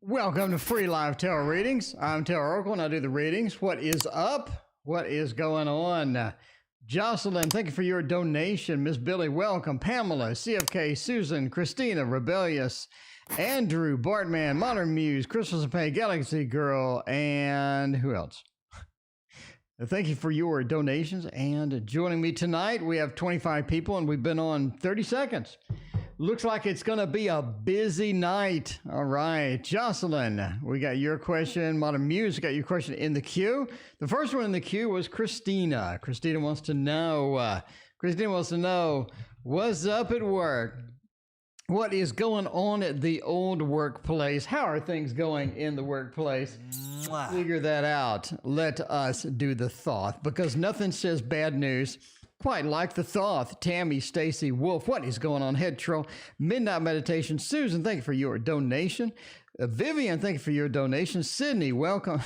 Welcome to Free Live Tarot Readings. I'm Tarot Oracle and I do the readings. What is up? What is going on? Jocelyn, thank you for your donation. Miss Billy, welcome. Pamela, CFK, Susan, Christina, Rebellious, Andrew, Bartman, Modern Muse, Crystals and Pay, Galaxy Girl, and who else? Thank you for your donations and joining me tonight. We have 25 people and we've been on 30 seconds. Looks like it's going to be a busy night. All right, Jocelyn, we got your question. Modern Muse got your question in the queue. The first one in the queue was Christina. Christina wants to know, what's up at work? What is going on at the old workplace? How are things going in the workplace? Figure that out. Let us do the thought, because nothing says bad news quite like the thought. Tammy, Stacy, Wolf, what is going on? Head Troll, Midnight Meditation. Susan, thank you for your donation. Vivian, thank you for your donation. Sydney, welcome.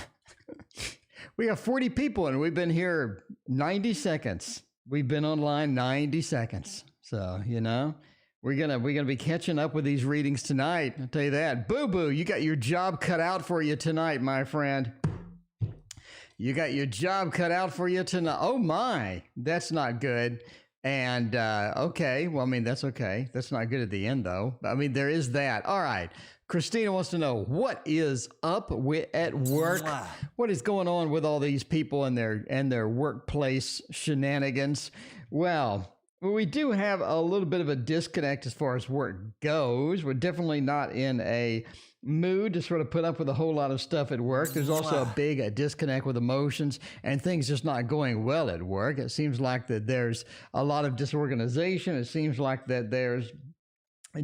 We got 40 people and we've been here 90 seconds. We've been online 90 seconds. So, you know, we're gonna be catching up with these readings tonight. I'll tell you that. Boo Boo, you got your job cut out for you tonight, my friend. You got your job cut out for you tonight. Oh my, that's not good. And okay, well, I mean, that's okay. That's not good at the end, though. I mean, there is that. All right. Christina wants to know, what is up at work? What is going on with all these people and their workplace shenanigans? Well, we do have a little bit of a disconnect as far as work goes. We're definitely not in a mood to sort of put up with a whole lot of stuff at work. There's also a big disconnect with emotions and things just not going well at work. It seems like that there's a lot of disorganization. It seems like that there's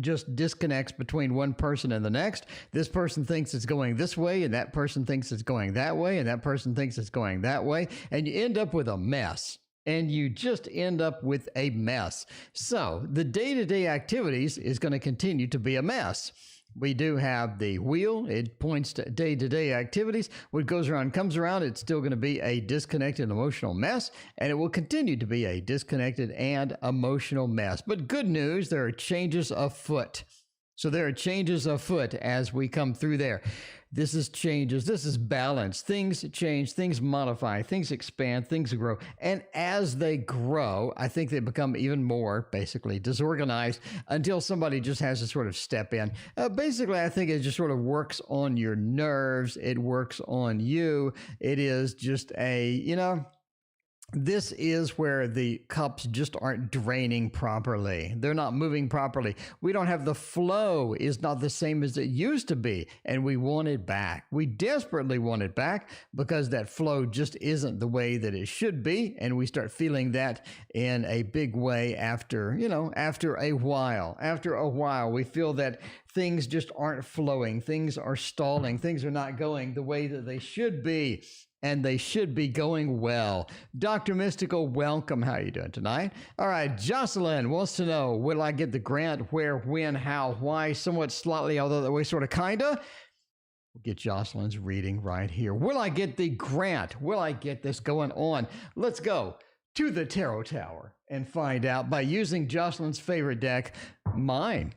just disconnects between one person and the next. This person thinks it's going this way, and that person thinks it's going that way, and that person thinks it's going that way, and you end up with a mess. And you just end up with a mess. So the day-to-day activities is going to continue to be a mess. We do have the wheel. It points to day-to-day activities. What goes around comes around. It's still going to be a disconnected emotional mess, and it will continue to be a disconnected and emotional mess. But good news, there are changes afoot. So there are changes afoot as we come through there. This is changes. This is balance. Things change, things modify, things expand, things grow. And as they grow, I think they become even more basically disorganized until somebody just has to sort of step in. Basically, I think it just sort of works on your nerves. It works on you. It is just a, you know, this is where the cups just aren't draining properly. They're not moving properly. We don't have the flow is not the same as it used to be, and we want it back. We desperately want it back because that flow just isn't the way that it should be, and we start feeling that in a big way after, you know, after a while. After a while, we feel that things just aren't flowing. Things are stalling. Things are not going the way that they should be. And they should be going well. Dr. Mystical, welcome. How are you doing tonight? All right, Jocelyn wants to know, will I get the grant? Where, when, how, why? Somewhat slightly, although that way sort of kinda. We'll get Jocelyn's reading right here. Will I get the grant? Will I get this going on? Let's go to the Tarot Tower and find out by using Jocelyn's favorite deck, mine.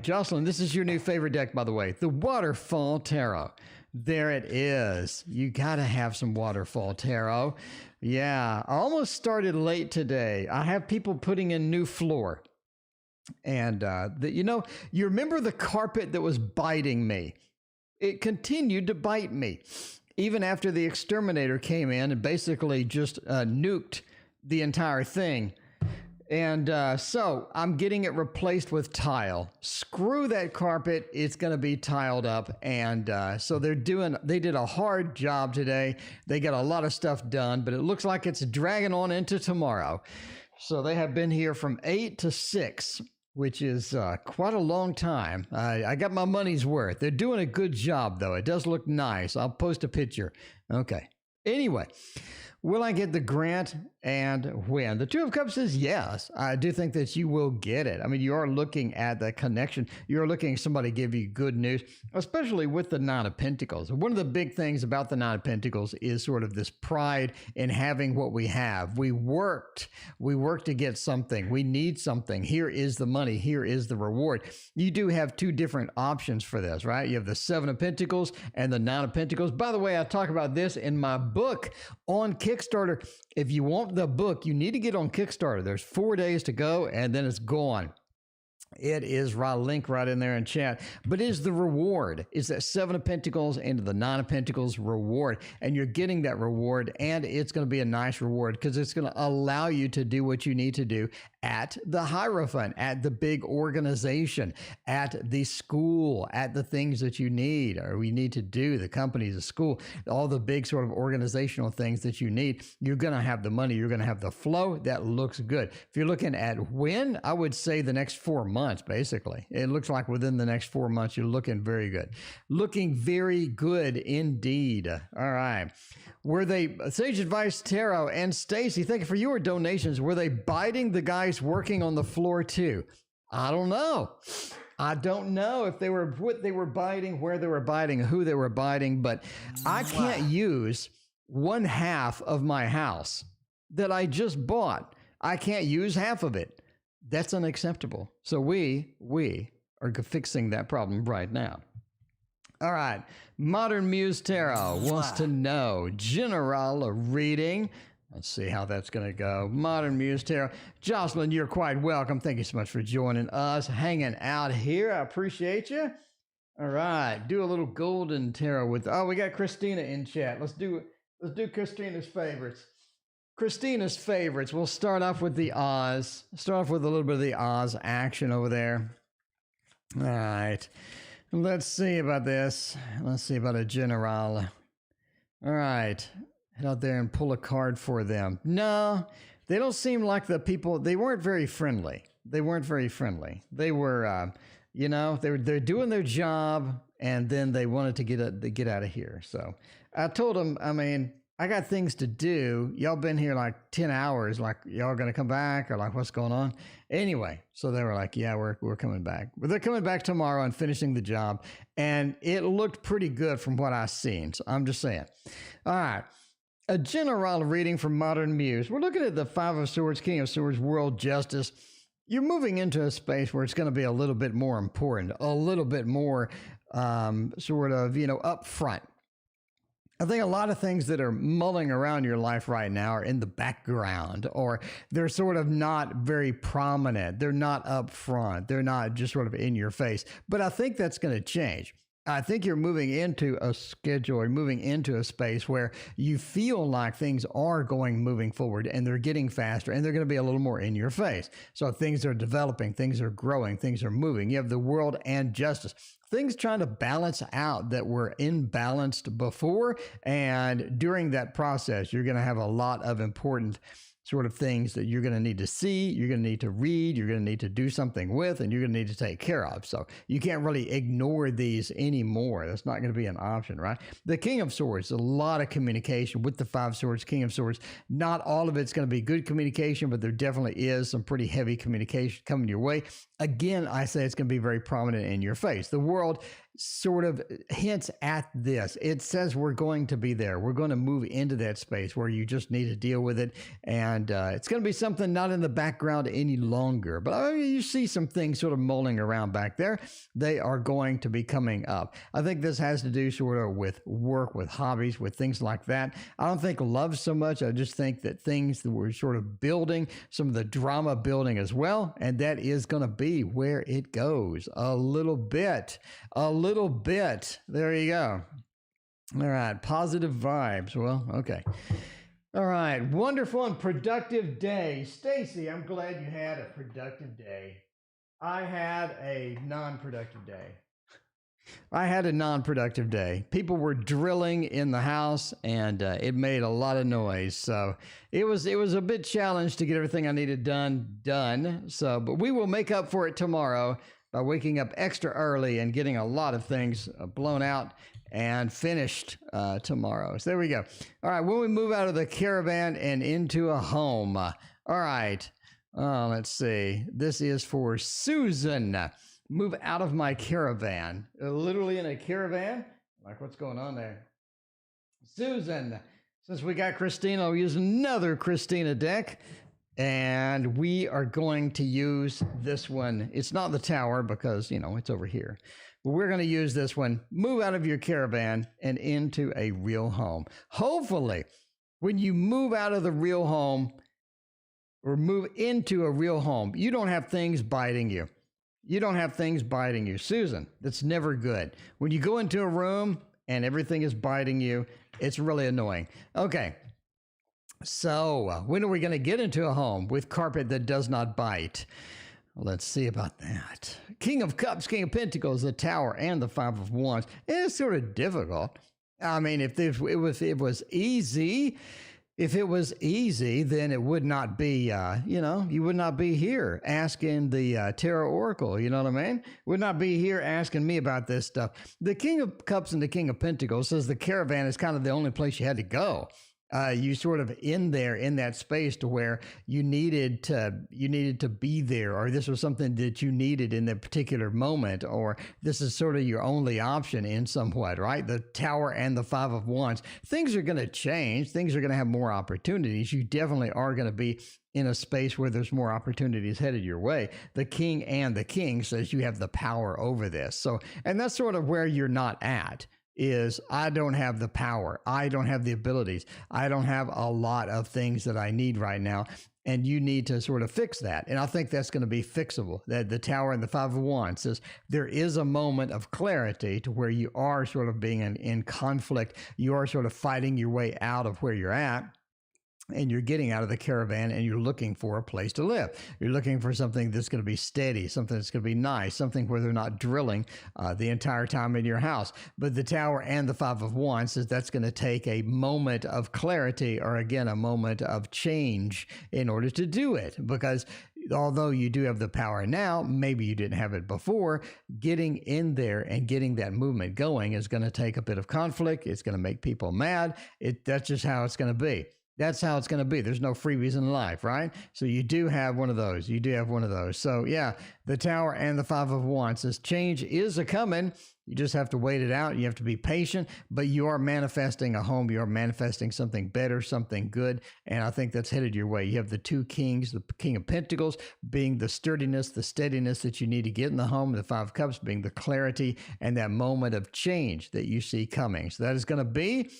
Jocelyn, this is your new favorite deck, by the way, the Waterfall Tarot. There it is. You got to have some Waterfall Tarot. Yeah, I almost started late today. I have people putting in new floor. And, you know, you remember the carpet that was biting me? It continued to bite me. Even after the exterminator came in and basically just nuked the entire thing. And so I'm getting it replaced with tile. Screw that carpet. It's going to be tiled up. And so they did a hard job today. They got a lot of stuff done, but it looks like it's dragging on into tomorrow. So they have been here from 8 to 6, which is quite a long time. I got my money's worth. They're doing a good job, though. It does look nice. I'll post a picture. Okay. Anyway. Will I get the grant and when? The Two of Cups says yes. I do think that you will get it. I mean, you are looking at the connection. You're looking at somebody give you good news, especially with the Nine of Pentacles. One of the big things about the Nine of Pentacles is sort of this pride in having what we have. We worked to get something. We need something. Here is the money. Here is the reward. You do have two different options for this, right? You have the Seven of Pentacles and the Nine of Pentacles. By the way, I talk about this in my book on Kickstarter. If you want the book, you need to get on Kickstarter. There's 4 days to go and then it's gone. It is right, link right in there in chat. But is the reward, is that Seven of Pentacles into the Nine of Pentacles reward. And you're getting that reward, and it's going to be a nice reward because it's going to allow you to do what you need to do at the Hierophant, at the big organization, at the school, at the things that you need or we need to do, the company, the school, all the big sort of organizational things that you need. You're going to have the money. You're going to have the flow. That looks good. If you're looking at when, I would say the next 4 months, basically. It looks like within the next 4 months, you're looking very good. Looking very good indeed. All right. Were they, Sage Advice Tarot and Stacy, thank you for your donations. Were they biting the guys working on the floor too? I don't know. I don't know if they were, what they were biting, where they were biting, who they were biting, but I can't use 1/2 of my house that I just bought. I can't use half of it. That's unacceptable. So we are fixing that problem right now. All right. Modern Muse Tarot wants to know general reading. Let's see how that's going to go. Modern Muse Tarot. Jocelyn, you're quite welcome. Thank you so much for joining us, hanging out here. I appreciate you. All right. Do a little golden tarot with, oh, we got Christina in chat. Let's do Christina's favorites. Christina's favorites. We'll start off with the Oz. Start off with a little bit of the Oz action over there. All right. Let's see about this. Let's see about a general. All right. Head out there and pull a card for them. No, they don't seem like the people. They weren't very friendly. They weren't very friendly. They were, you know, they're doing their job, and then they wanted to get out of here. So I told them, I mean, I got things to do. Y'all been here like 10 hours. Like, y'all going to come back or like, what's going on? Anyway, so they were like, yeah, we're coming back. But they're coming back tomorrow and finishing the job. And it looked pretty good from what I've seen. So I'm just saying. All right. A general reading from Modern Muse. We're looking at the Five of Swords, King of Swords, World Justice. You're moving into a space where it's going to be a little bit more important, a little bit more sort of, you know, upfront. I think a lot of things that are mulling around your life right now are in the background, or they're sort of not very prominent. They're not up front. They're not just sort of in your face. But I think that's going to change. I think you're moving into a schedule or moving into a space where you feel like things are moving forward and they're getting faster and they're going to be a little more in your face. So things are developing, things are growing, things are moving. You have the World and Justice. Things trying to balance out that were imbalanced before. And during that process, you're going to have a lot of important sort of things that you're going to need to see, you're going to need to read, you're going to need to do something with, and you're going to need to take care of. So you can't really ignore these anymore. That's not going to be an option, right? The King of Swords, a lot of communication with the Five Swords, King of Swords. Not all of it's going to be good communication, but there definitely is some pretty heavy communication coming your way. Again, I say it's going to be very prominent in your face. The World sort of hints at this. It says we're going to be there. We're going to move into that space where you just need to deal with it. And it's going to be something not in the background any longer. But I mean, you see some things sort of mulling around back there. They are going to be coming up. I think this has to do sort of with work, with hobbies, with things like that. I don't think love so much. I just think that things that we're sort of building, some of the drama building as well. And that is going to be where it goes a little bit. There you go. All right. Positive vibes. Well, okay. All right. Wonderful and productive day. Stacy, I'm glad you had a productive day. I had a non-productive day. People were drilling in the house, and it made a lot of noise. So it was a bit challenged to get everything I needed done. So, but we will make up for it tomorrow by waking up extra early and getting a lot of things blown out and finished tomorrow. So there we go. All right, when we move out of the caravan and into a home. All right, let's see. This is for Susan. Move out of my caravan. Literally in a caravan? Like, what's going on there? Susan, since we got Christina, I'll use another Christina deck. And we are going to use this one. It's not the tower because, you know, it's over here. But we're going to use this one. Move out of your caravan and into a real home. Hopefully, when you move out of the real home or move into a real home, you don't have things biting you. You don't have things biting you. Susan, that's never good. When you go into a room and everything is biting you, it's really annoying. Okay. So, when are we going to get into a home with carpet that does not bite? Let's see about that. King of Cups, King of Pentacles, the Tower, and the Five of Wands. It's sort of difficult. I mean, if it was easy, then it would not be, you would not be here asking the Tarot Oracle, you know what I mean? Would not be here asking me about this stuff. The King of Cups and the King of Pentacles says the caravan is kind of the only place you had to go. You sort of in that space to where you needed to be there, or this was something that you needed in that particular moment, or this is sort of your only option in somewhat, right? The Tower and the Five of Wands. Things are going to change. Things are going to have more opportunities. You definitely are going to be in a space where there's more opportunities headed your way. The King and the King says you have the power over this. So, and that's sort of where you're not at. Is I don't have the power. I don't have the abilities. I don't have a lot of things that I need right now. And you need to sort of fix that. And I think that's going to be fixable. That the Tower and the Five of Wands says there is a moment of clarity to where you are sort of being in conflict. You are sort of fighting your way out of where you're at. And you're getting out of the caravan and you're looking for a place to live. You're looking for something that's going to be steady, something that's going to be nice, something where they're not drilling the entire time in your house. But the Tower and the Five of Wands says that's going to take a moment of clarity, or again, a moment of change in order to do it. Because although you do have the power now, maybe you didn't have it before, getting in there and getting that movement going is going to take a bit of conflict. It's going to make people mad. That's just how it's going to be. That's how it's going to be. There's no freebies in life, right? So you do have one of those. You do have one of those. So yeah, the Tower and the Five of Wands says change is a-coming. You just have to wait it out. You have to be patient, but you are manifesting a home. You are manifesting something better, something good. And I think that's headed your way. You have the two kings, the King of Pentacles being the sturdiness, the steadiness that you need to get in the home. The Five of Cups being the clarity and that moment of change that you see coming. So that is going to be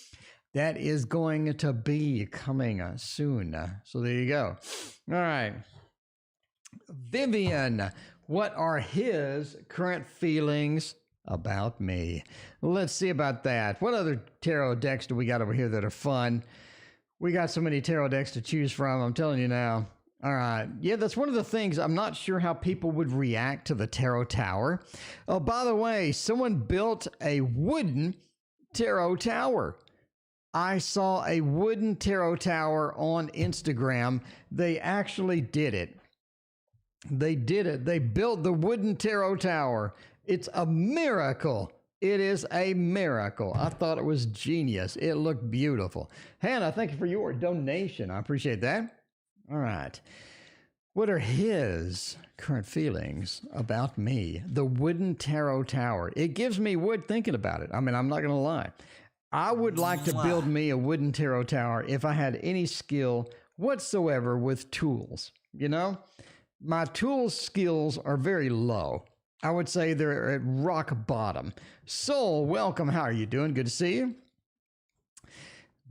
coming soon. So there you go. All right. Vivian, what are his current feelings about me? Let's see about that. What other tarot decks do we got over here that are fun? We got so many tarot decks to choose from. I'm telling you now. All right. Yeah, that's one of the things. I'm not sure how people would react to the Tarot Tower. Oh, by the way, someone built a wooden Tarot Tower. I saw a wooden Tarot Tower on Instagram. They actually did it. They did it. They built the wooden Tarot Tower. It's a miracle. It is a miracle. I thought it was genius. It looked beautiful. Hannah, thank you for your donation. I appreciate that. All right. What are his current feelings about me? The wooden Tarot Tower. It gives me wood thinking about it. I mean, I'm not going to lie. I would like to build me a wooden Tarot Tower if I had any skill whatsoever with tools. You know, my tool skills are very low. I would say they're at rock bottom. Soul, welcome. How are you doing? Good to see you.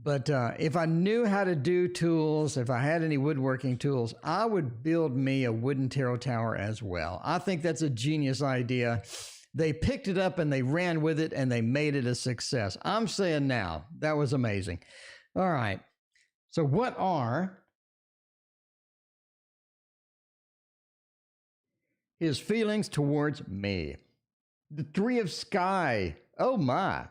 But if I knew how to do tools, if I had any woodworking tools, I would build me a wooden Tarot Tower as well. I think that's a genius idea. They picked it up and they ran with it and they made it a success. I'm saying now, that was amazing. All right. So what are his feelings towards me? The Three of Sky. Oh my.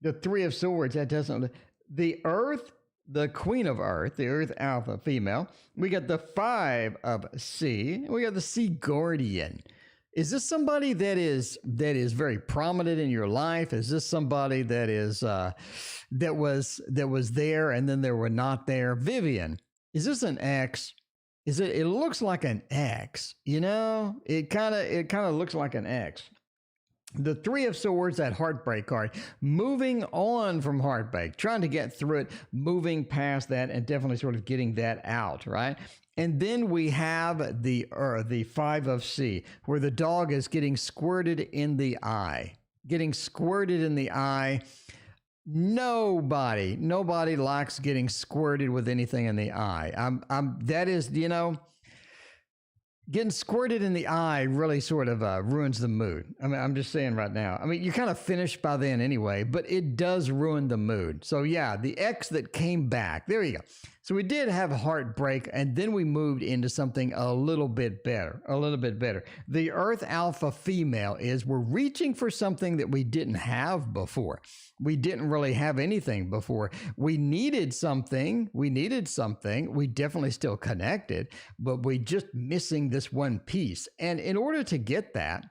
The Three of Swords. That doesn't. The Earth, the Queen of Earth, the Earth Alpha female. We got the Five of Sea. We got the Sea Guardian. Is this somebody that is very prominent in your life? Is this somebody that is that was there and then they were not there? Vivian, is this an ex? It looks like an X, It kind of looks like an X. The Three of Swords, that heartbreak card, moving on from heartbreak, trying to get through it, moving past that, and definitely sort of getting that out, right? And then we have the Five of Sea, where the dog is getting squirted in the eye. Getting squirted in the eye. Nobody likes getting squirted with anything in the eye. That is, getting squirted in the eye really sort of ruins the mood. I mean, I'm just saying right now. I mean, you're kind of finished by then anyway, but it does ruin the mood. So yeah, the ex that came back, there you go. So we did have heartbreak, and then we moved into something a little bit better. The Earth Alpha female is we're reaching for something that we didn't have before. We didn't really have anything before. We needed something. We definitely still connected, but we just missing this one piece. And in order to get that,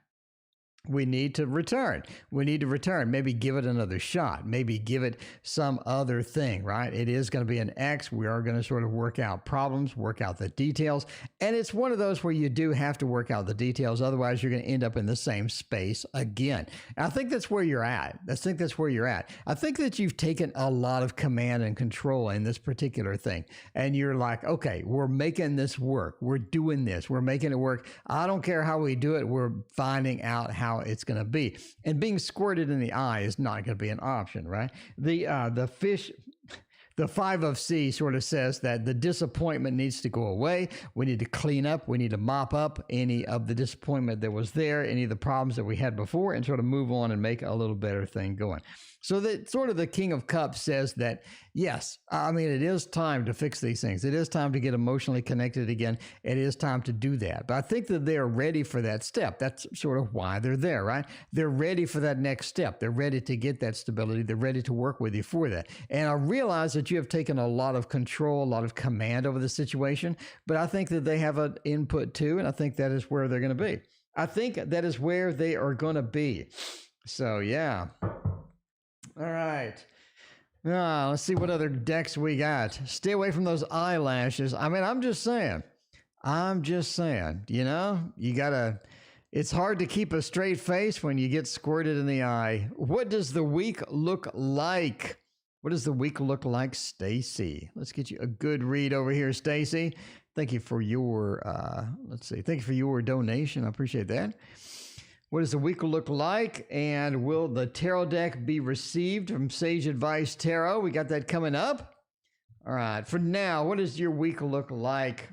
we need to return. Maybe give it another shot. Maybe give it some other thing, right? It is going to be an X. We are going to sort of work out problems, work out the details. And it's one of those where you do have to work out the details. Otherwise, you're going to end up in the same space again. And I think that's where you're at. I think that you've taken a lot of command and control in this particular thing. And you're like, okay, we're making this work. We're doing this. We're making it work. I don't care how we do it. We're finding out how it's going to be. And being squirted in the eye is not going to be an option, right? The Five of Sea sort of says that the disappointment needs to go away. We need to clean up. We need to mop up any of the disappointment that was there, any of the problems that we had before, and sort of move on and make a little better thing going. So that sort of the King of Cups says that, yes, I mean, it is time to fix these things. It is time to get emotionally connected again. It is time to do that. But I think that they're ready for that step. That's sort of why they're there, right? They're ready for that next step. They're ready to get that stability. They're ready to work with you for that. And I realize that you have taken a lot of control, a lot of command over the situation, but I think that they have an input too, and I think that is where they're going to be. I think that is where they are going to be. So, yeah. All right. Let's see what other decks we got. Stay away from those eyelashes. I mean, I'm just saying, you gotta, it's hard to keep a straight face when you get squirted in the eye. What does the week look like? Stacy? Let's get you a good read over here, Stacy. Thank you for your, thank you for your donation. I appreciate that. What does the week look like? And will the tarot deck be received from Sage Advice Tarot? We got that coming up. All right. For now, what does your week look like?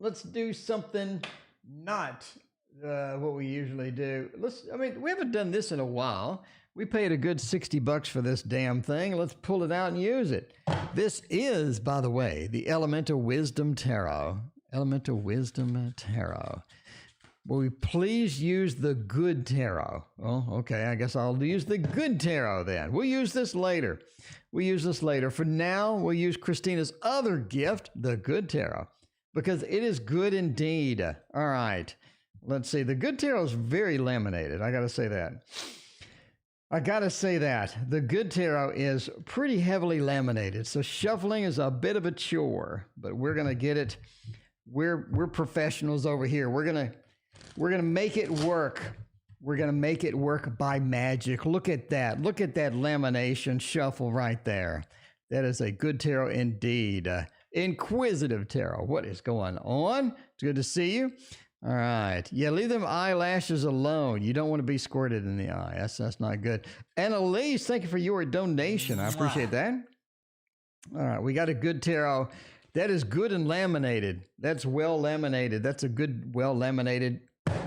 Let's do something not what we usually do. We haven't done this in a while. We paid a good $60 for this damn thing. Let's pull it out and use it. This is, by the way, the Elemental Wisdom Tarot. Will we please use the good tarot? Oh, okay. I guess I'll use the good tarot then. We'll use this later. For now, we'll use Christina's other gift, the good tarot, because it is good indeed. All right. Let's see. The good tarot is very laminated. I got to say that. The good tarot is pretty heavily laminated. So shuffling is a bit of a chore, but we're going to get it. We're professionals over here. We're going to make it work. We're going to make it work by magic. Look at that. Look at that lamination shuffle right there. That is a good tarot indeed. Inquisitive tarot. What is going on? It's good to see you. All right. Yeah, leave them eyelashes alone. You don't want to be squirted in the eye. That's not good. Annalise, thank you for your donation. I appreciate that. All right. We got a good tarot. That is good and laminated. That's well laminated. That's a good, well laminated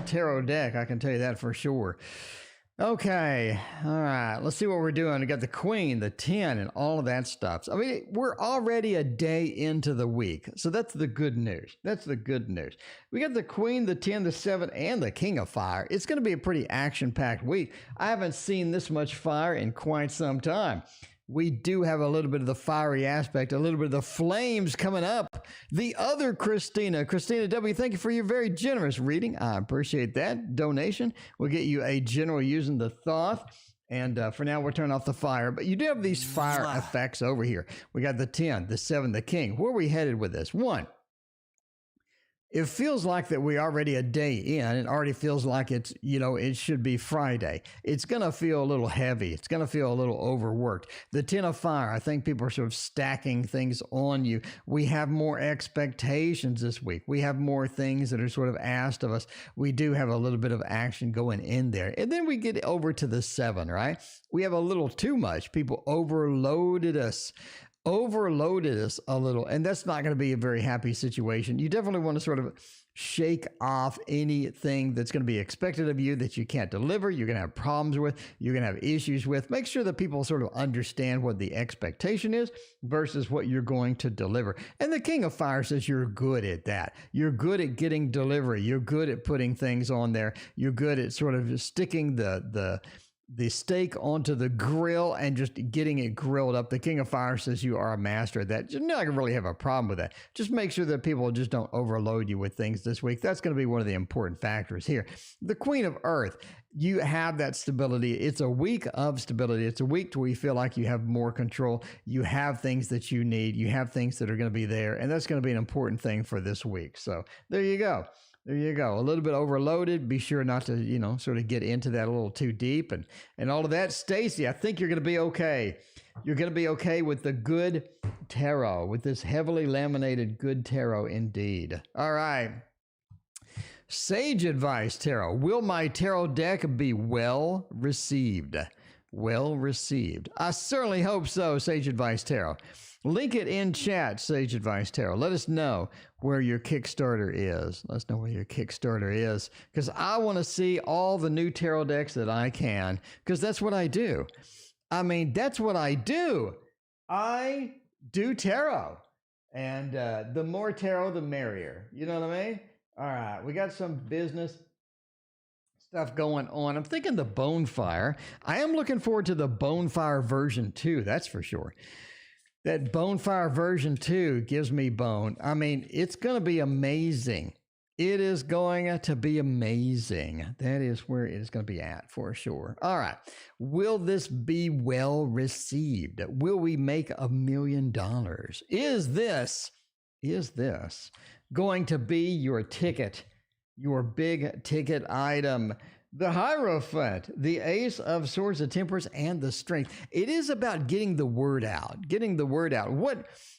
tarot deck. I can tell you that for sure. Okay. All right. Let's see what we're doing. We got the Queen, the 10, and all of that stuff. I mean, we're already a day into the week. So that's the good news. We got the Queen, the 10, the 7, and the King of Fire. It's going to be a pretty action-packed week. I haven't seen this much fire in quite some time. we do have a little bit of the fiery aspect, a little bit of the flames coming up. The other Christina W., thank you for your very generous reading. I appreciate that donation. We'll get you a general using the Thoth. And for now, we'll turn off the fire. But you do have these fire effects over here. We got the 10, the 7, the king. Where are we headed with this? 1, it feels like that we already a day in. It already feels like it's, it should be Friday. It's going to feel a little heavy. It's going to feel a little overworked. The 10 of fire, I think people are sort of stacking things on you. We have more expectations this week. We have more things that are sort of asked of us. We do have a little bit of action going in there. And then we get over to the 7, right? We have a little too much. People overloaded us a little, and that's not going to be a very happy situation. You definitely want to sort of shake off anything that's going to be expected of you that you can't deliver, you're going to have problems with, you're going to have issues with. Make sure that people sort of understand what the expectation is versus what you're going to deliver. And the King of Fire says you're good at that. You're good at getting delivery. You're good at putting things on there. You're good at sort of sticking the steak onto the grill and just getting it grilled up. The King of Fire says you are a master at that. You're not going to really have a problem with that. Just make sure that people just don't overload you with things this week. That's going to be one of the important factors here. The Queen of Earth, you have that stability. It's a week of stability. It's a week to where you feel like you have more control. You have things that you need. You have things that are going to be there. And that's going to be an important thing for this week. So there you go. There you go. A little bit overloaded. Be sure not to, sort of get into that a little too deep and all of that. Stacy, I think you're going to be okay. You're going to be okay with the good tarot, with this heavily laminated good tarot indeed. All right. Sage Advice Tarot. Will my tarot deck be well received? Well received. I certainly hope so, Sage Advice Tarot. Link it in chat, Sage Advice Tarot. Let us know where your Kickstarter is. Let us know where your Kickstarter is, because I want to see all the new tarot decks that I can, because that's what I do. I mean, that's what I do. I do tarot, and the more tarot, the merrier. You know what I mean? All right, we got some business stuff going on. I'm thinking the Bonefire. I am looking forward to the Bonefire version 2, that's for sure. That Bonefire version 2 gives me bone. I mean, it's going to be amazing. It is going to be amazing. That is where it is going to be at for sure. All right. Will this be well received? Will we make $1 million? Is this going to be your ticket, your big ticket item? The Hierophant, the Ace of Swords, the Temperance, and the Strength. It is about getting the word out,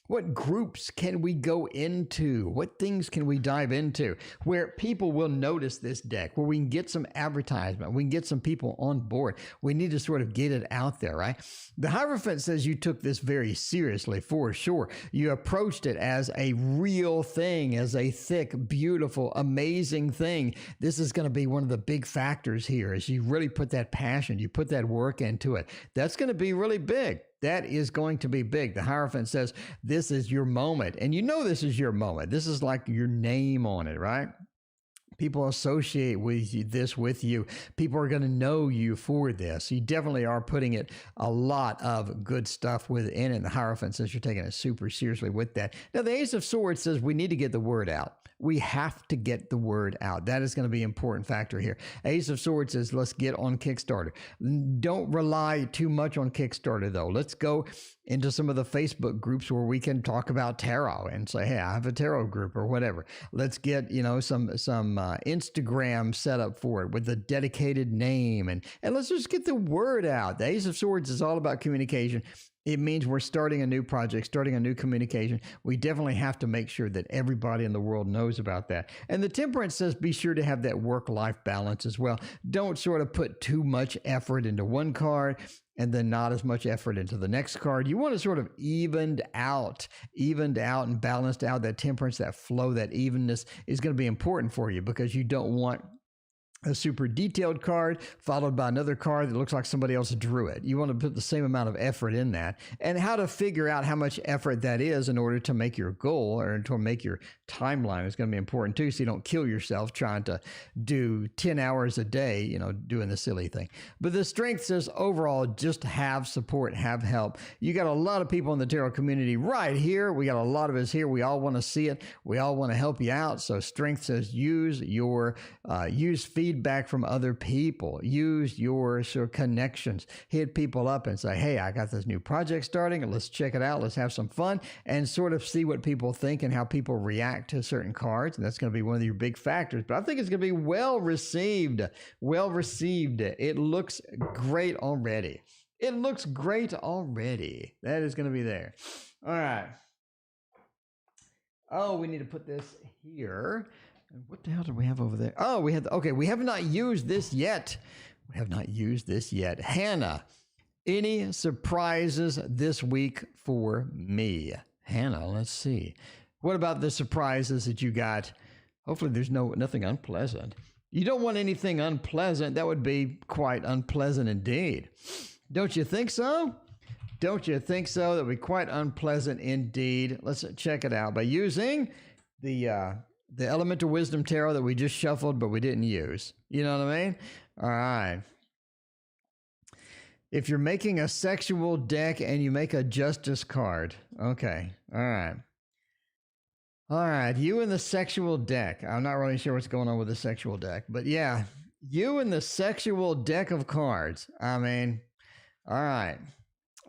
What groups can we go into? What things can we dive into where people will notice this deck, where we can get some advertisement, we can get some people on board? We need to sort of get it out there, right? The Hierophant says you took this very seriously for sure. You approached it as a real thing, as a thick, beautiful, amazing thing. This is going to be one of the big factors here as you really put that passion, you put that work into it. That's going to be really big. That is going to be big. The Hierophant says, this is your moment. And you know this is your moment. This is like your name on it, right? People associate this with you. People are going to know you for this. You definitely are putting it a lot of good stuff within it. The Hierophant says you're taking it super seriously with that. Now, the Ace of Swords says we need to get the word out. We have to get the word out. That is going to be an important factor here. Ace of Swords says, let's get on Kickstarter. Don't rely too much on Kickstarter, though. Let's go into some of the Facebook groups where we can talk about tarot and say, hey, I have a tarot group or whatever. Let's get, some Instagram set up for it with a dedicated name. And let's just get the word out. The Ace of Swords is all about communication. It means we're starting a new project, starting a new communication. We definitely have to make sure that everybody in the world knows about that. And the Temperance says be sure to have that work-life balance as well. Don't sort of put too much effort into one card and then not as much effort into the next card. You want to sort of evened out and balanced out. That temperance, that flow, that evenness is going to be important for you, because you don't want a super detailed card followed by another card that looks like somebody else drew it. You want to put the same amount of effort in that, and how to figure out how much effort that is in order to make your goal or to make your timeline is going to be important too, so you don't kill yourself trying to do 10 hours a day, you know, doing the silly thing. But the strength says overall, just have support, have help. You got a lot of people in the tarot community right here. We got a lot of us here. We all want to see it. We all want to help you out. So strength says use feedback from other people. Use your sort of connections. Hit people up and say, hey, I got this new project starting. Let's check it out. Let's have some fun and sort of see what people think and how people react to certain cards. And that's going to be one of your big factors. But I think it's going to be well received. Well received. It looks great already. It looks great already. That is going to be there. All right. Oh, we need to put this here. What the hell do we have over there? Oh, we have not used this yet. We have not used this yet. Hannah, any surprises this week for me? Hannah, let's see. What about the surprises that you got? Hopefully there's nothing unpleasant. You don't want anything unpleasant. That would be quite unpleasant indeed. Don't you think so? Don't you think so? That would be quite unpleasant indeed. Let's check it out by using the Elemental Wisdom Tarot that we just shuffled, but we didn't use. You know what I mean? All right. If you're making a sexual deck and you make a justice card. Okay. All right. All right. You and the sexual deck. I'm not really sure what's going on with the sexual deck, but yeah, you and the sexual deck of cards. I mean, all right.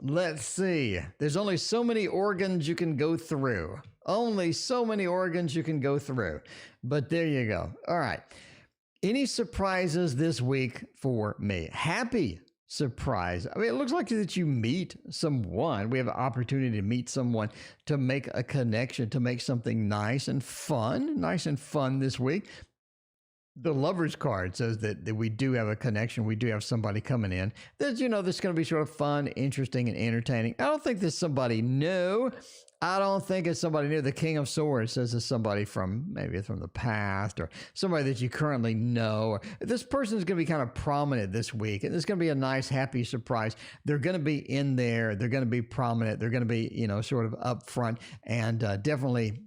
Let's see. There's only so many organs you can go through. Only so many organs you can go through. But there you go. All right. Any surprises this week for me? Happy surprise. I mean, it looks like that you meet someone. We have an opportunity to meet someone, to make a connection, to make something nice and fun this week. The Lover's card says that we do have a connection. We do have somebody coming in that's, you know, that's going to be sort of fun, interesting, and entertaining. I don't think there's somebody new. I don't think it's somebody new. The King of Swords says it's somebody maybe from the past, or somebody that you currently know. Or this person is going to be kind of prominent this week, and it's going to be a nice, happy surprise. They're going to be in there. They're going to be prominent. They're going to be, you know, sort of up front, and definitely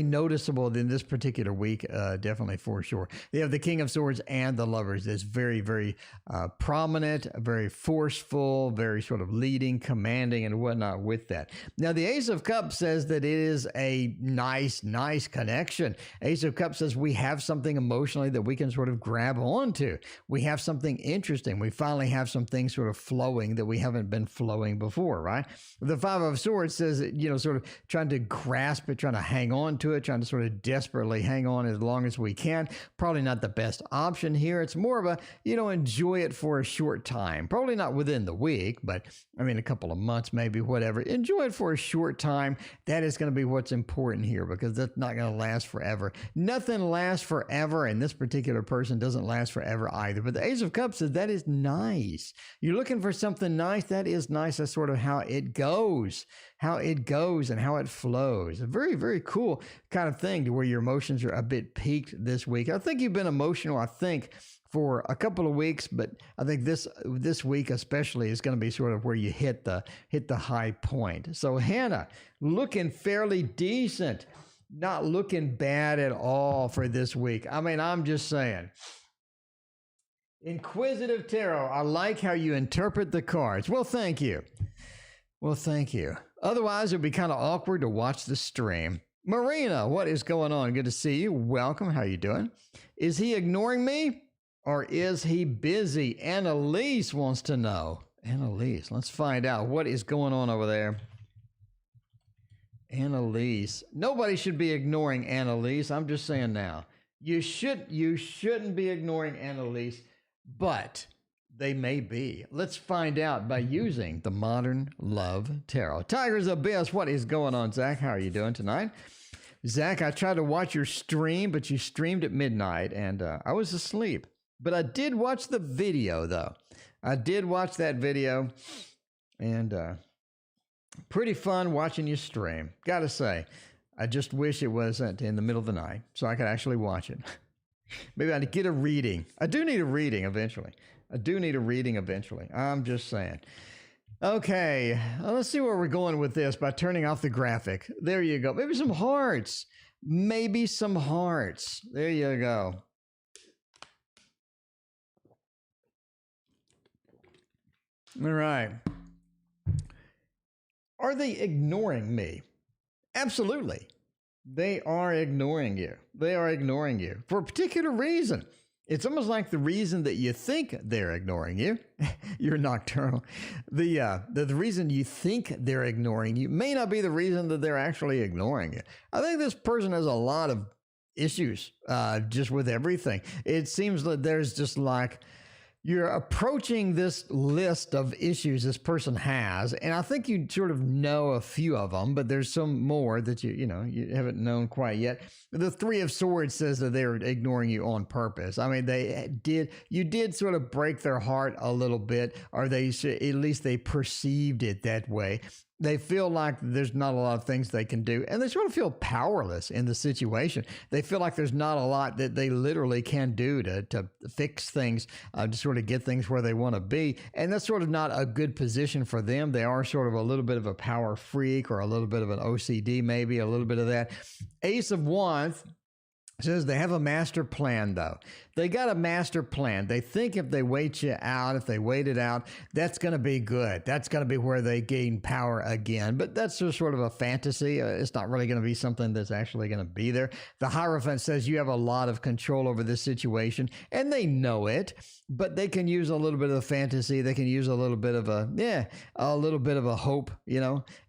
noticeable in this particular week, definitely for sure. They have the King of Swords and the Lovers. That's very, very prominent, very forceful, very sort of leading, commanding, and whatnot with that. Now, the Ace of Cups says that it is a nice connection. Ace of Cups says we have something emotionally that we can sort of grab onto. We have something interesting. We finally have some things sort of flowing that we haven't been flowing before, right? The Five of Swords says, you know, sort of trying to grasp it, trying to hang on to it, trying to sort of desperately hang on as long as we can. Probably not the best option here. It's more of a, you know, enjoy it for a short time. Probably not within the week, but I mean, a couple of months, maybe, whatever. Enjoy it for a short time. That is going to be what's important here, because that's not going to last forever. Nothing lasts forever, and this particular person doesn't last forever either. But the Ace of Cups says that is nice. You're looking for something nice. That is nice. That's sort of how it goes. And how it flows. A very, very cool kind of thing, to where your emotions are a bit peaked this week. I think you've been emotional, for a couple of weeks, but I think this week especially is going to be sort of where you hit the high point. So Hannah, looking fairly decent, not looking bad at all for this week. I mean, I'm just saying. Inquisitive Tarot, I like how you interpret the cards. Well, thank you. Otherwise, it would be kind of awkward to watch the stream. Marina, what is going on? Good to see you. Welcome. How you doing? Is he ignoring me, or is he busy? Annalise wants to know. Annalise, let's find out what is going on over there. Annalise. Nobody should be ignoring Annalise. I'm just saying now. You shouldn't be ignoring Annalise, but they may be. Let's find out by using the Modern Love Tarot. Tiger's Abyss, what is going on, Zach? How are you doing tonight? Zach, I tried to watch your stream, but you streamed at midnight, and I was asleep. But I did watch the video, though. I did watch that video, and pretty fun watching you stream. Gotta say, I just wish it wasn't in the middle of the night, so I could actually watch it. Maybe I need to get a reading. I do need a reading eventually. I'm just saying. Okay, let's see where we're going with this by turning off the graphic. There you go. Maybe some hearts. There you go. All right. Are they ignoring me? Absolutely. They are ignoring you. For a particular reason. It's almost like the reason that you think they're ignoring you. You're nocturnal. The reason you think they're ignoring you may not be the reason that they're actually ignoring you. I think this person has a lot of issues just with everything. It seems that there's just like you're approaching this list of issues this person has, and I think you sort of know a few of them, but there's some more that you haven't known quite yet. The Three of Swords says that they're ignoring you on purpose. I mean, you did sort of break their heart a little bit, or at least they perceived it that way. They feel like there's not a lot of things they can do, and they sort of feel powerless in the situation. They feel like there's not a lot that they literally can do to fix things, to sort of get things where they want to be, and that's sort of not a good position for them. They are sort of a little bit of a power freak, or a little bit of an OCD, maybe a little bit of that. Ace of Wands says they have a master plan, though. They got a master plan. They think if they wait you out, if they wait it out, that's going to be good. That's going to be where they gain power again. But that's just sort of a fantasy. It's not really going to be something that's actually going to be there. The Hierophant says you have a lot of control over this situation, and they know it, but they can use a little bit of fantasy. They can use a little bit of a hope,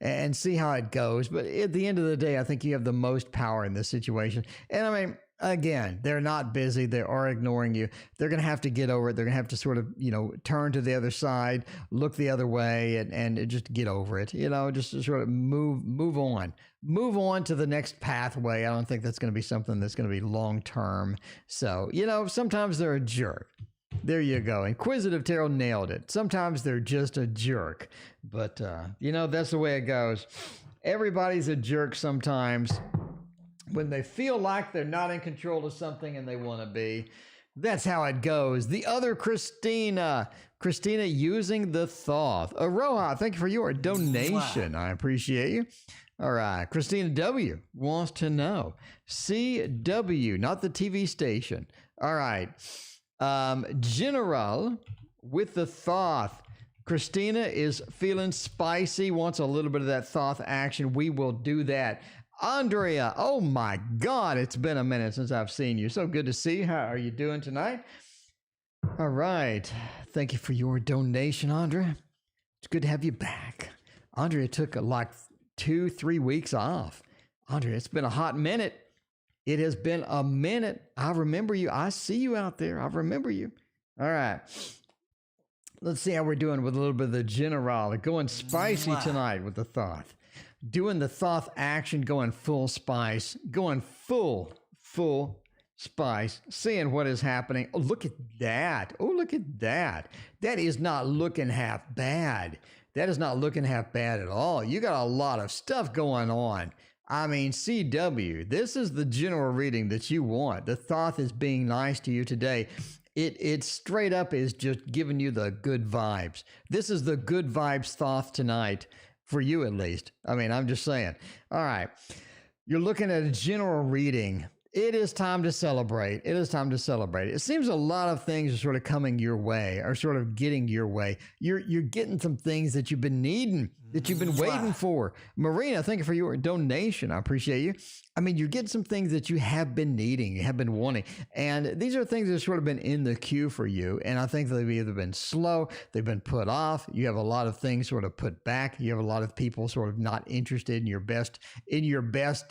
and see how it goes. But at the end of the day, I think you have the most power in this situation. And I mean, again, they're not busy. They are ignoring you. They're going to have to get over it. They're going to have to sort of, turn to the other side, look the other way, and just get over it. Just to sort of move on. Move on to the next pathway. I don't think that's going to be something that's going to be long term. So, sometimes they're a jerk. There you go. Inquisitive Tarot nailed it. Sometimes they're just a jerk. But, that's the way it goes. Everybody's a jerk sometimes. When they feel like they're not in control of something and they want to be. That's how it goes. The other Christina using the Thoth. Aroha, thank you for your donation. I appreciate you. All right. Christina W. wants to know. CW, not the TV station. All right. General with the Thoth. Christina is feeling spicy, wants a little bit of that Thoth action. We will do that. Andrea, oh my God, it's been a minute since I've seen you. So good to see you. How are you doing tonight? All right. Thank you for your donation, Andrea. It's good to have you back. Andrea took like 2-3 weeks off. Andrea, it's been a hot minute. It has been a minute. I remember you. I see you out there. I remember you. All right. Let's see how we're doing with a little bit of the general. Going spicy tonight with the Thoth. Doing the Thoth action, going full spice, going full spice, seeing what is happening. Oh, look at that. Oh, look at that. That is not looking half bad. That is not looking half bad at all. You got a lot of stuff going on. I mean, CW, this is the general reading that you want. The Thoth is being nice to you today. It straight up is just giving you the good vibes. This is the good vibes Thoth tonight. For you, at least. I mean, I'm just saying. All right. You're looking at a general reading. It is time to celebrate. It seems a lot of things are sort of coming your way, or sort of getting your way. You're getting some things that you've been needing, that you've been waiting for. Marina, thank you for your donation. I appreciate you. I mean, you're getting some things that you have been needing, you have been wanting. And these are things that have sort of been in the queue for you. And I think they've either been slow, they've been put off. You have a lot of things sort of put back. You have a lot of people sort of not interested in your best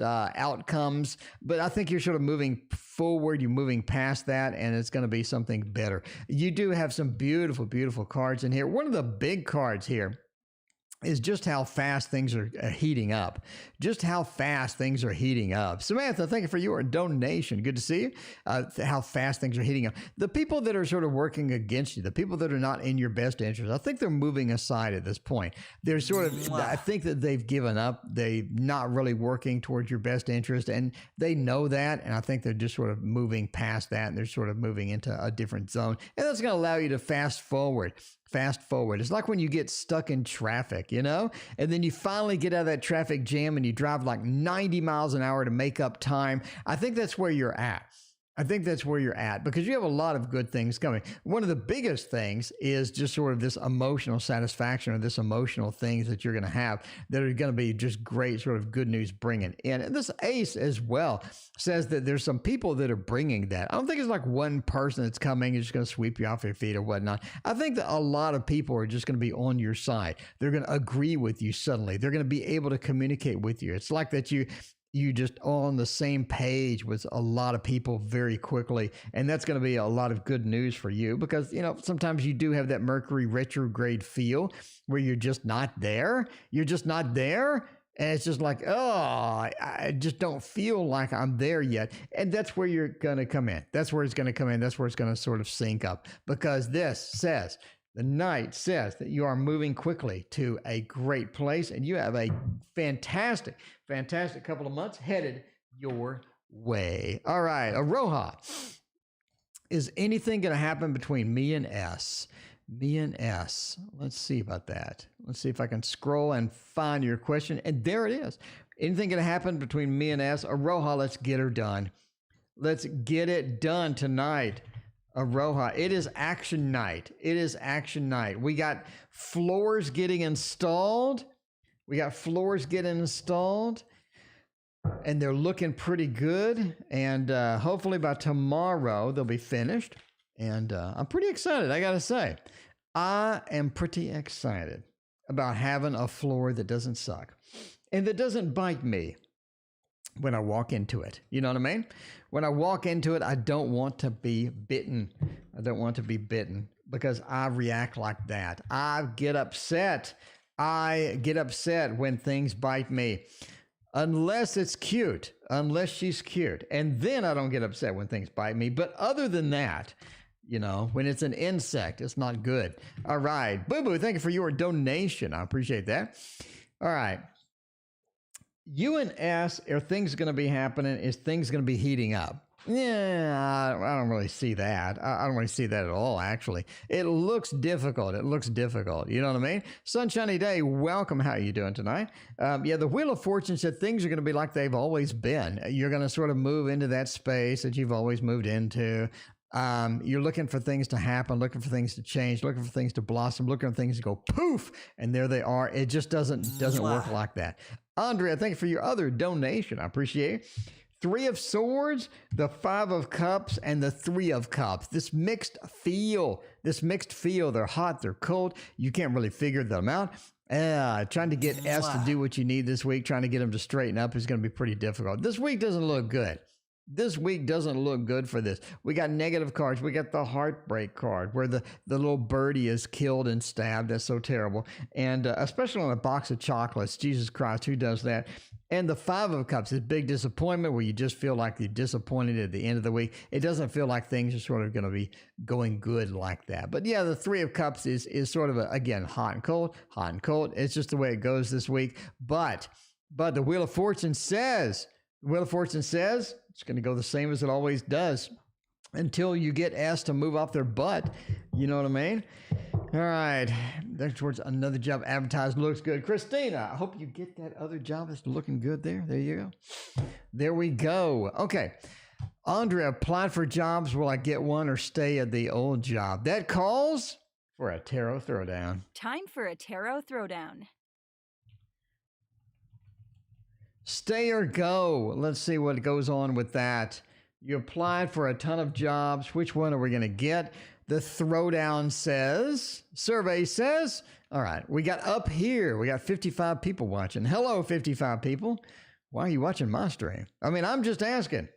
outcomes. But I think you're sort of moving forward. You're moving past that, and it's going to be something better. You do have some beautiful, beautiful cards in here. One of the big cards here is just how fast things are heating up. Just how fast things are heating up. Samantha, thank you for your donation. Good to see you. How fast things are heating up. The people that are sort of working against you, the people that are not in your best interest, I think they're moving aside at this point. They're sort of, I think that they've given up. They're not really working towards your best interest, and they know that, and I think they're just sort of moving past that, and they're sort of moving into a different zone, and that's going to allow you to fast forward. Fast forward. It's like when you get stuck in traffic, you know, and then you finally get out of that traffic jam and you drive like 90 miles an hour to make up time. I think that's where you're at. I think that's where you're at because you have a lot of good things coming. One of the biggest things is just sort of this emotional satisfaction or this emotional things that you're going to have that are going to be just great sort of good news bringing in. And this ace as well says that there's some people that are bringing that. I don't think it's like one person that's coming and just going to sweep you off your feet or whatnot. I think that a lot of people are just going to be on your side. They're going to agree with you suddenly. They're going to be able to communicate with you. It's like that you just on the same page with a lot of people very quickly. And that's going to be a lot of good news for you because, you know, sometimes you do have that Mercury retrograde feel where you're just not there. You're just not there. And it's just like, oh, I just don't feel like I'm there yet. And that's where you're going to come in. That's where it's going to come in. That's where it's going to sort of sync up because this says, the Knight says that you are moving quickly to a great place and you have a fantastic couple of months headed your way. All right, Aroha. Is anything going to happen between me and S? Me and S. Let's see about that. Let's see if I can scroll and find your question. And there it is. Anything going to happen between me and S? Aroha, let's get her done. Let's get it done tonight. Aroha, it is action night. It is action night. We got floors getting installed. And they're looking pretty good. And hopefully by tomorrow, they'll be finished. And I'm pretty excited, I got to say. I am pretty excited about having a floor that doesn't suck and that doesn't bite me when I walk into it. You know what I mean? When I walk into it, I don't want to be bitten. I don't want to be bitten because I react like that. I get upset. I get upset when things bite me. Unless it's cute. Unless she's cute. And then I don't get upset when things bite me. But other than that, you know, when it's an insect, it's not good. All right. Boo Boo, thank you for your donation. I appreciate that. All right. You and S, are things going to be happening? Is things going to be heating up? Yeah, I don't really see that. I don't really see that at all, actually. It looks difficult. You know what I mean? Sunshiny day. Welcome. How are you doing tonight? Yeah, the Wheel of Fortune said things are going to be like they've always been. You're going to sort of move into that space that you've always moved into. You're looking for things to happen, looking for things to change, looking for things to blossom, looking for things to go poof, and there they are. It just doesn't work like that. Andrea, thank you for your other donation. I appreciate it. 3 of Swords, the 5 of Cups, and the 3 of Cups. This mixed feel, they're hot, they're cold. You can't really figure them out. Trying to get S to do what you need this week, trying to get him to straighten up is going to be pretty difficult. This week doesn't look good. This week doesn't look good for this. We got negative cards. We got the heartbreak card where the little birdie is killed and stabbed. That's so terrible. And especially on a box of chocolates. Jesus Christ, who does that? And the 5 of Cups is big disappointment where you just feel like you're disappointed at the end of the week. It doesn't feel like things are sort of going to be going good like that. But yeah, the 3 of Cups is sort of, again, hot and cold. It's just the way it goes this week. But the Wheel of Fortune says, it's going to go the same as it always does until you get asked to move off their butt. You know what I mean? All right. That's towards another job advertised. Looks good. Christina, I hope you get that other job that's looking good there. There you go. There we go. Okay. Andrea, applied for jobs. Will I get one or stay at the old job? That calls for a tarot throwdown. Time for a tarot throwdown. Stay or go. Let's see what goes on with that. You applied for a ton of jobs. Which one are we going to get? The throwdown says, survey says, all right, we got up here. We got 55 people watching. Hello, 55 people. Why are you watching my stream? I mean, I'm just asking.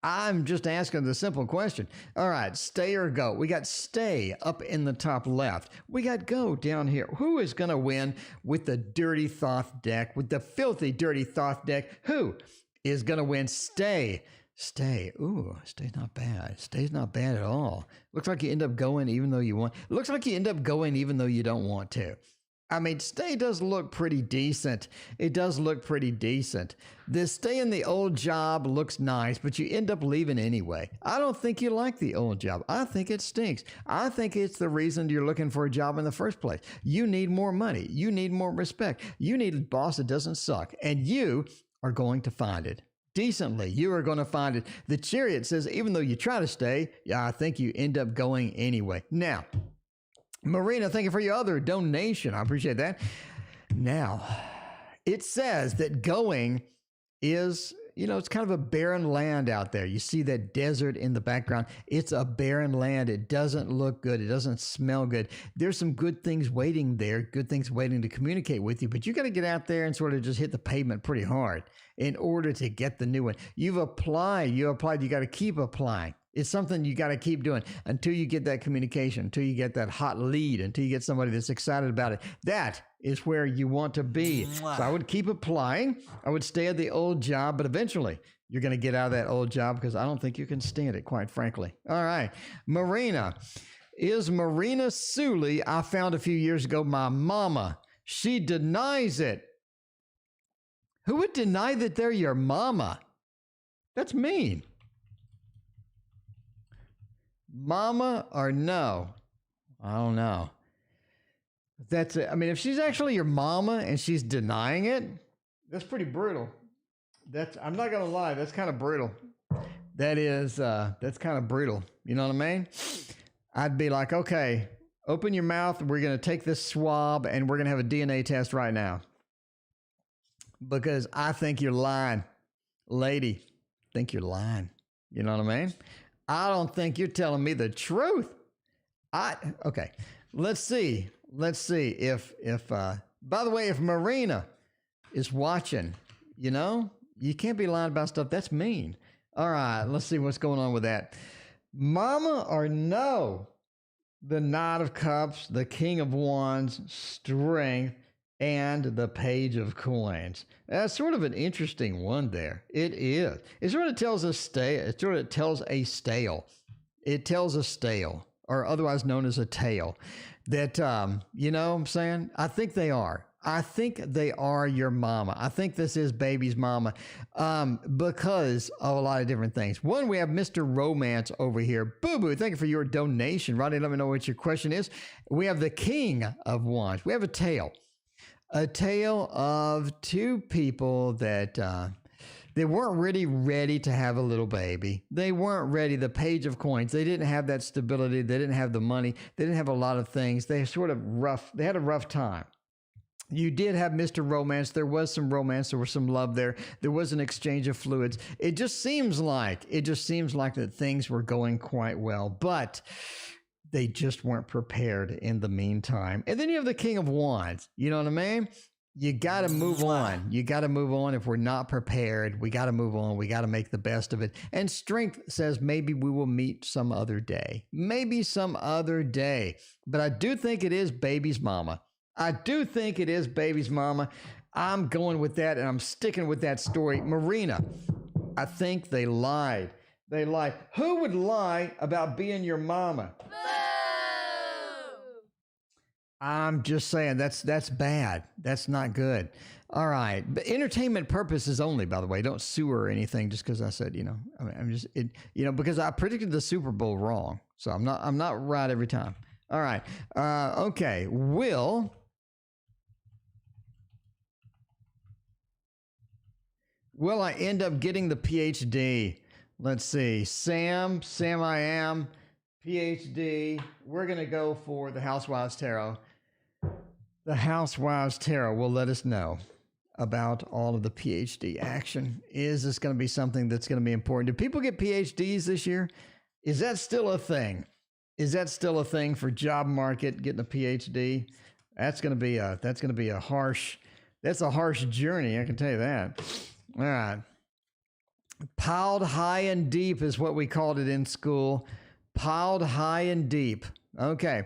I'm just asking the simple question. All right, stay or go. We got stay up in the top left. We got go down here. Who is going to win with the dirty Thoth deck, with the filthy dirty Thoth deck? Who is going to win? Stay. Stay. Ooh, stay's not bad. Stay's not bad at all. Looks like you end up going even though you want. Looks like you end up going even though you don't want to. I mean, stay does look pretty decent. It does look pretty decent. The stay in the old job looks nice, but you end up leaving anyway. I don't think you like the old job. I think it stinks. I think it's the reason you're looking for a job in the first place. You need more money. You need more respect. You need a boss that doesn't suck, and you are going to find it. Decently, you are going to find it. The Chariot says, even though you try to stay, yeah, I think you end up going anyway. Now, Marina, thank you for your other donation. I appreciate that. Now, it says that going is, it's kind of a barren land out there. You see that desert in the background. It's a barren land. It doesn't look good. It doesn't smell good. There's some good things waiting there, good things waiting to communicate with you, but you got to get out there and sort of just hit the pavement pretty hard in order to get the new one. You applied, you got to keep applying. It's something you got to keep doing until you get that communication, until you get that hot lead, until you get somebody that's excited about it. That is where you want to be. So I would keep applying. I would stay at the old job, but eventually you're going to get out of that old job because I don't think you can stand it, quite frankly. All right. Marina. Is Marina Suley, I found a few years ago, my mama. She denies it. Who would deny that they're your mama? That's mean. Mama or no? I don't know. That's it. I mean, if she's actually your mama and she's denying it, that's pretty brutal. I'm not gonna lie, that's kind of brutal. That's kind of brutal. You know what I mean? I'd be like, okay, open your mouth. We're gonna take this swab and we're gonna have a DNA test right now. Because I think you're lying. Lady, I think you're lying. You know what I mean? I don't think you're telling me the truth. Okay. Let's see if by the way, if Marina is watching, you can't be lying about stuff. That's mean. All right. Let's see what's going on with that. Mama or no? The Knight of Cups, the King of Wands, Strength, and the Page of Coins. That's sort of an interesting one there. It is. It sort of tells a stale. It sort of tells a stale. It tells a stale, or otherwise known as a tale. That, you know what I'm saying? I think they are. I think they are your mama. I think this is baby's mama because of a lot of different things. One, we have Mr. Romance over here. Boo-boo, thank you for your donation. Rodney, let me know what your question is. We have the King of Wands. We have a tale. A tale of two people that they weren't really ready to have a little baby. They weren't ready. The Page of Coins. They didn't have that stability. They didn't have the money. They didn't have a lot of things. They had a rough time. You did have Mr. Romance. There was some romance. There was some love there. There was an exchange of fluids. It just seems like that things were going quite well, but they just weren't prepared in the meantime. And then you have the King of Wands. You know what I mean? You got to move on. You got to move on. If we're not prepared, we got to move on. We got to make the best of it. And Strength says maybe we will meet some other day. Maybe some other day. But I do think it is baby's mama. I do think it is baby's mama. I'm going with that, and I'm sticking with that story. Marina, I think they lied. They lied. Who would lie about being your mama? I'm just saying that's bad. That's not good. All right. But entertainment purposes only, by the way. Don't sue her or anything just because I said, because I predicted the Super Bowl wrong. So I'm not right every time. All right. Okay. Will I end up getting the PhD? Let's see. Sam, I am. PhD. We're going to go for the Housewives Tarot. The Housewives Tarot will let us know about all of the PhD action. Is this going to be something that's going to be important? Do people get PhDs this year? Is that still a thing? Is that still a thing for job market, getting a PhD? That's going to be a harsh journey. I can tell you that. All right. Piled high and deep is what we called it in school. Piled high and deep. Okay.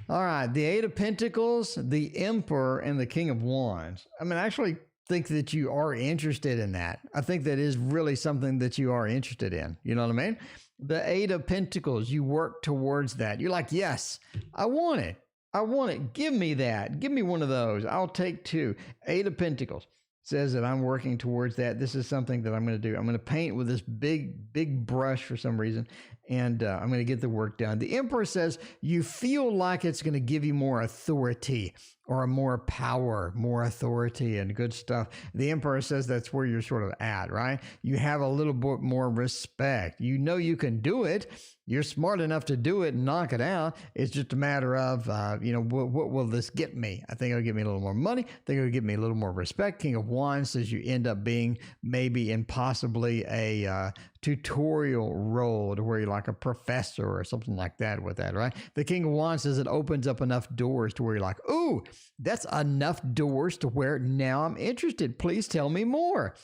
All right. The Eight of Pentacles, the Emperor, and the King of Wands. I mean, I actually think that you are interested in that. I think that is really something that you are interested in. You know what I mean? The Eight of Pentacles, you work towards that. You're like, yes, I want it. I want it. Give me that. Give me one of those. I'll take two. Eight of Pentacles says that I'm working towards that. This is something that I'm going to do. I'm going to paint with this big brush for some reason, and I'm going to get the work done. The Emperor says you feel like it's going to give you more authority or more power, more authority and good stuff. The Emperor says that's where you're sort of at, right? You have a little bit more respect. You know you can do it. You're smart enough to do it and knock it out. It's just a matter of, what will this get me? I think it'll get me a little more money. I think it'll get me a little more respect. King of Wands says you end up being maybe in possibly a tutorial role to where you're like a professor or something like that with that, right? The King of Wands says it opens up enough doors to where you're like, ooh, that's enough doors to where now I'm interested. Please tell me more.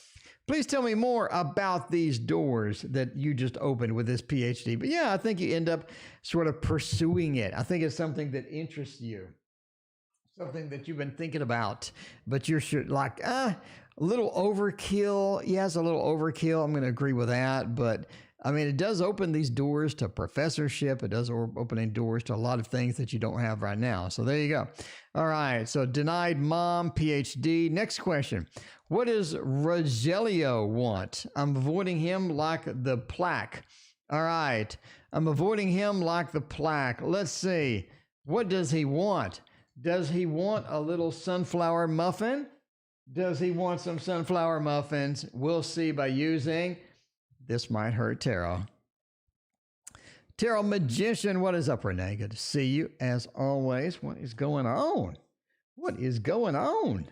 Please tell me more about these doors that you just opened with this PhD. But yeah, I think you end up sort of pursuing it. I think it's something that interests you, something that you've been thinking about, but you're like, a little overkill. Yes, a little overkill. I'm going to agree with that. But I mean, it does open these doors to professorship. It does open doors to a lot of things that you don't have right now. So there you go. All right. So denied mom, PhD. Next question. What does Rogelio want? I'm avoiding him like the plaque. All right. I'm avoiding him like the plaque. Let's see. What does he want? Does he want a little sunflower muffin? Does he want some sunflower muffins? We'll see by using This Might Hurt Tarot. Tarot Magician, what is up, Renee? Good to see you as always. What is going on? What is going on?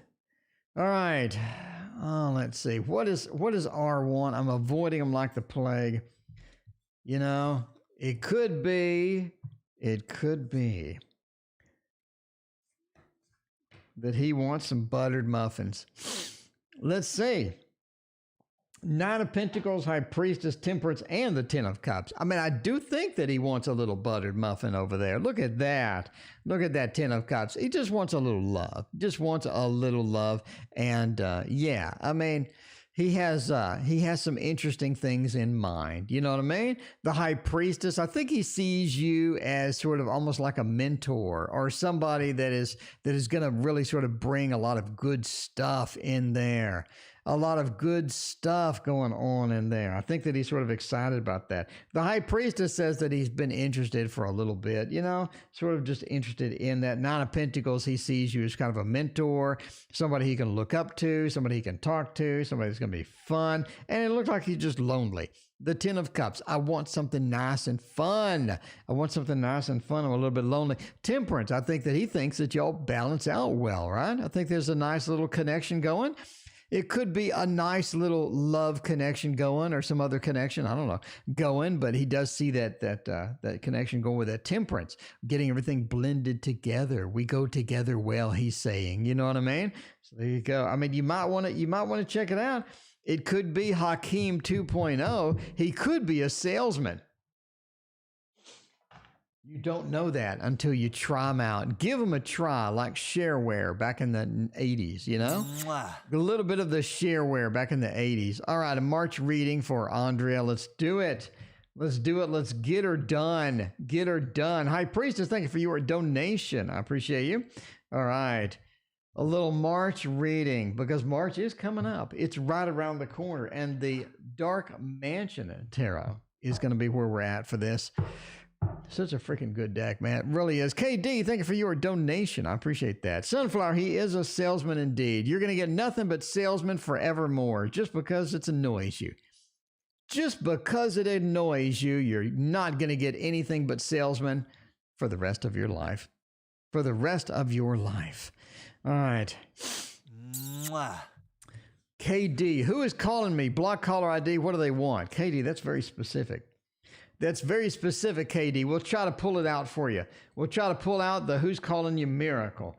All right. Let's see. What is R1? I'm avoiding him like the plague. You know, it could be that he wants some buttered muffins. Let's see. Nine of Pentacles, High Priestess, Temperance, and the Ten of Cups. I mean, I do think that he wants a little buttered muffin over there. Look at that. Look at that Ten of Cups. He just wants a little love. Just wants a little love. And yeah, I mean, he has some interesting things in mind. You know what I mean? The High Priestess, I think he sees you as sort of almost like a mentor or somebody that is going to really sort of bring a lot of good stuff in there. A lot of good stuff going on in there. I think that he's sort of excited about that. The High Priestess says that he's been interested for a little bit, you know, sort of just interested in that. Nine of Pentacles, he sees you as kind of a mentor, somebody he can look up to, somebody he can talk to, somebody that's going to be fun. And it looks like he's just lonely. The Ten of Cups, I want something nice and fun. I want something nice and fun. I'm a little bit lonely. Temperance, I think that he thinks that y'all balance out well, right? I think there's a nice little connection going. It could be a nice little love connection going or some other connection, I don't know, going, but he does see that connection going with that Temperance, getting everything blended together. We go together well, he's saying. You know what I mean? So there you go. I mean, you might want to check it out. It could be Hakeem 2.0. He could be a salesman. You don't know that until you try them out. Give them a try, like shareware back in the 80s, you know? A little bit of the shareware back in the 80s. All right, a March reading for Andrea. Let's do it. Let's do it. Let's get her done. Get her done. High Priestess, thank you for your donation. I appreciate you. All right. A little March reading, because March is coming up. It's right around the corner, and the Dark Mansion Tarot is going to be where we're at for this. Such a freaking good deck, man. It really is. KD, thank you for your donation. I appreciate that. Sunflower, he is a salesman indeed. You're going to get nothing but salesman forevermore just because it annoys you. Just because it annoys you, you're not going to get anything but salesman for the rest of your life. For the rest of your life. All right. KD, who is calling me? Block caller ID. What do they want? KD, that's very specific. That's very specific, KD. We'll try to pull it out for you. We'll try to pull out the who's calling you miracle.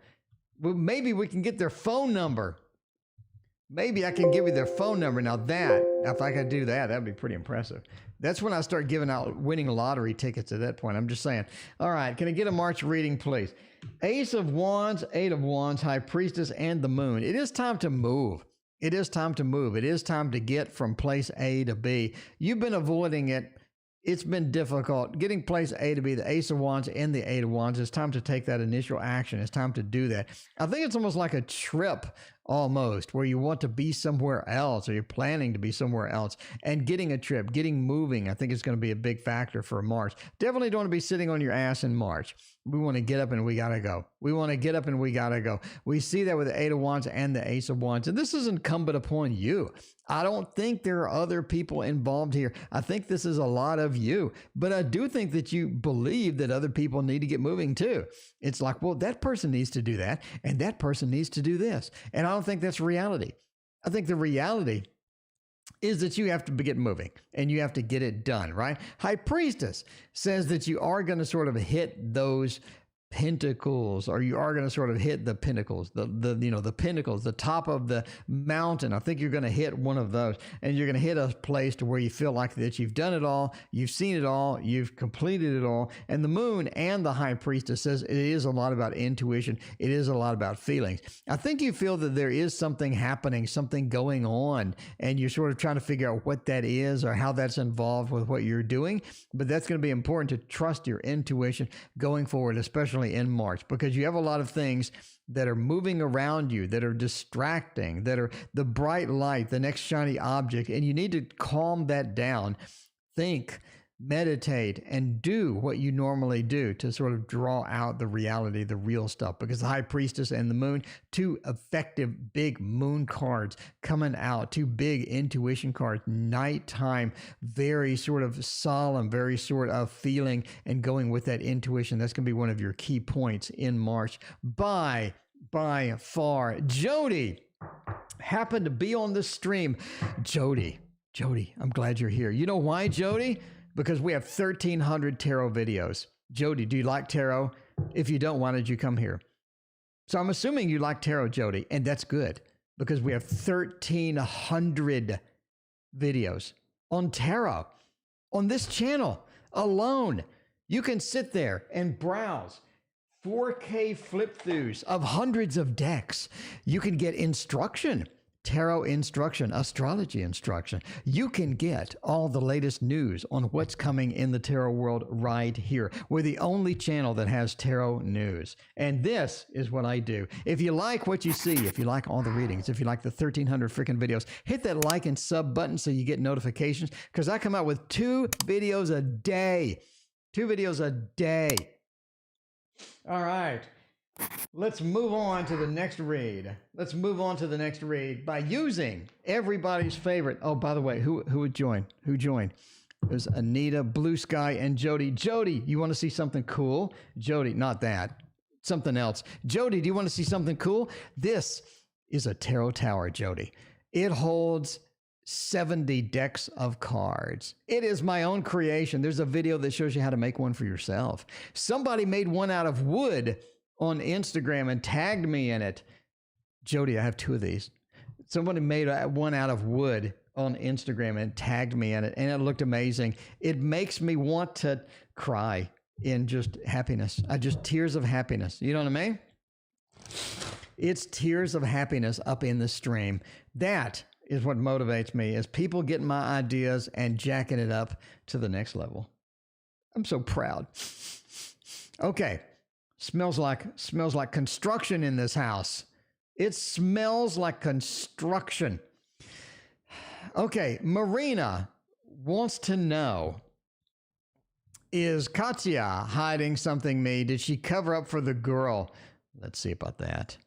Well, maybe we can get their phone number. Maybe I can give you their phone number. Now if I could do that, that'd be pretty impressive. That's when I start giving out winning lottery tickets at that point. I'm just saying. All right, can I get a March reading, please? Ace of Wands, Eight of Wands, High Priestess, and the Moon. It is time to move. It is time to move. It is time to get from place A to B. You've been avoiding it. It's been difficult. Getting place A to B, the Ace of Wands and the Eight of Wands, it's time to take that initial action. It's time to do that. I think it's almost like a trip almost where you want to be somewhere else or you're planning to be somewhere else. And getting a trip, getting moving, I think is going to be a big factor for March. Definitely don't want to be sitting on your ass in March. We want to get up and we got to go. We want to get up and we got to go. We see that with the Eight of Wands and the Ace of Wands. And this is incumbent upon you. I don't think there are other people involved here. I think this is a lot of you, but I do think that you believe that other people need to get moving too. It's like, well, that person needs to do that and that person needs to do this. And I don't think that's reality. I think the reality is that you have to get moving and you have to get it done, right? High Priestess says that you are going to sort of hit those pentacles, or you are going to sort of hit the pinnacles, the pinnacles, the top of the mountain. I think you're going to hit one of those, and you're going to hit a place to where you feel like that you've done it all, you've seen it all, you've completed it all. And the Moon and the High Priestess says it is a lot about intuition. It is a lot about feelings. I think you feel that there is something happening, something going on, and you're sort of trying to figure out what that is or how that's involved with what you're doing. But that's going to be important to trust your intuition going forward, especially in March, because you have a lot of things that are moving around you, that are distracting, that are the bright light, the next shiny object, and you need to calm that down, think, meditate, and do what you normally do to sort of draw out the reality, the real stuff, because the High Priestess and the Moon, two effective big moon cards coming out, two big intuition cards, nighttime, very sort of solemn, very sort of feeling and going with that intuition. That's going to be one of your key points in March by far. Jody happened to be on the stream. Jody, I'm glad you're here. You know why, Jody? Because we have 1,300 tarot videos. Jody, do you like tarot? If you don't, why did you come here? So I'm assuming you like tarot, Jody, and that's good because we have 1,300 videos on tarot on this channel alone. You can sit there and browse 4K flip-throughs of hundreds of decks. You can get instruction, tarot instruction, astrology instruction. You can get all the latest news on what's coming in the tarot world right here. We're the only channel that has tarot news. And this is what I do. If you like what you see, if you like all the readings, if you like the 1,300 freaking videos, hit that like and sub button so you get notifications, because I come out with 2 videos a day. 2 videos a day. All right. Let's move on to the next read. Let's move on to the next read by using everybody's favorite. Oh, by the way, who would join? Who joined? It was Anita, Blue Sky, and Jody. Jody, you want to see something cool? Jody, not that. Something else. Jody, do you want to see something cool? This is a tarot tower, Jody. It holds 70 decks of cards. It is my own creation. There's a video that shows you how to make one for yourself. Somebody made one out of wood on Instagram and tagged me in it. Jody, I have 2 of these. Somebody made one out of wood on Instagram and tagged me in it, and it looked amazing. It makes me want to cry in just happiness. Tears of happiness. You know what I mean? It's tears of happiness up in the stream. That is what motivates me, is people getting my ideas and jacking it up to the next level. I'm so proud. Okay. Smells like construction in this house. It smells like construction. Okay, Marina wants to know, is Katya hiding something me? Did she cover up for the girl? Let's see about that.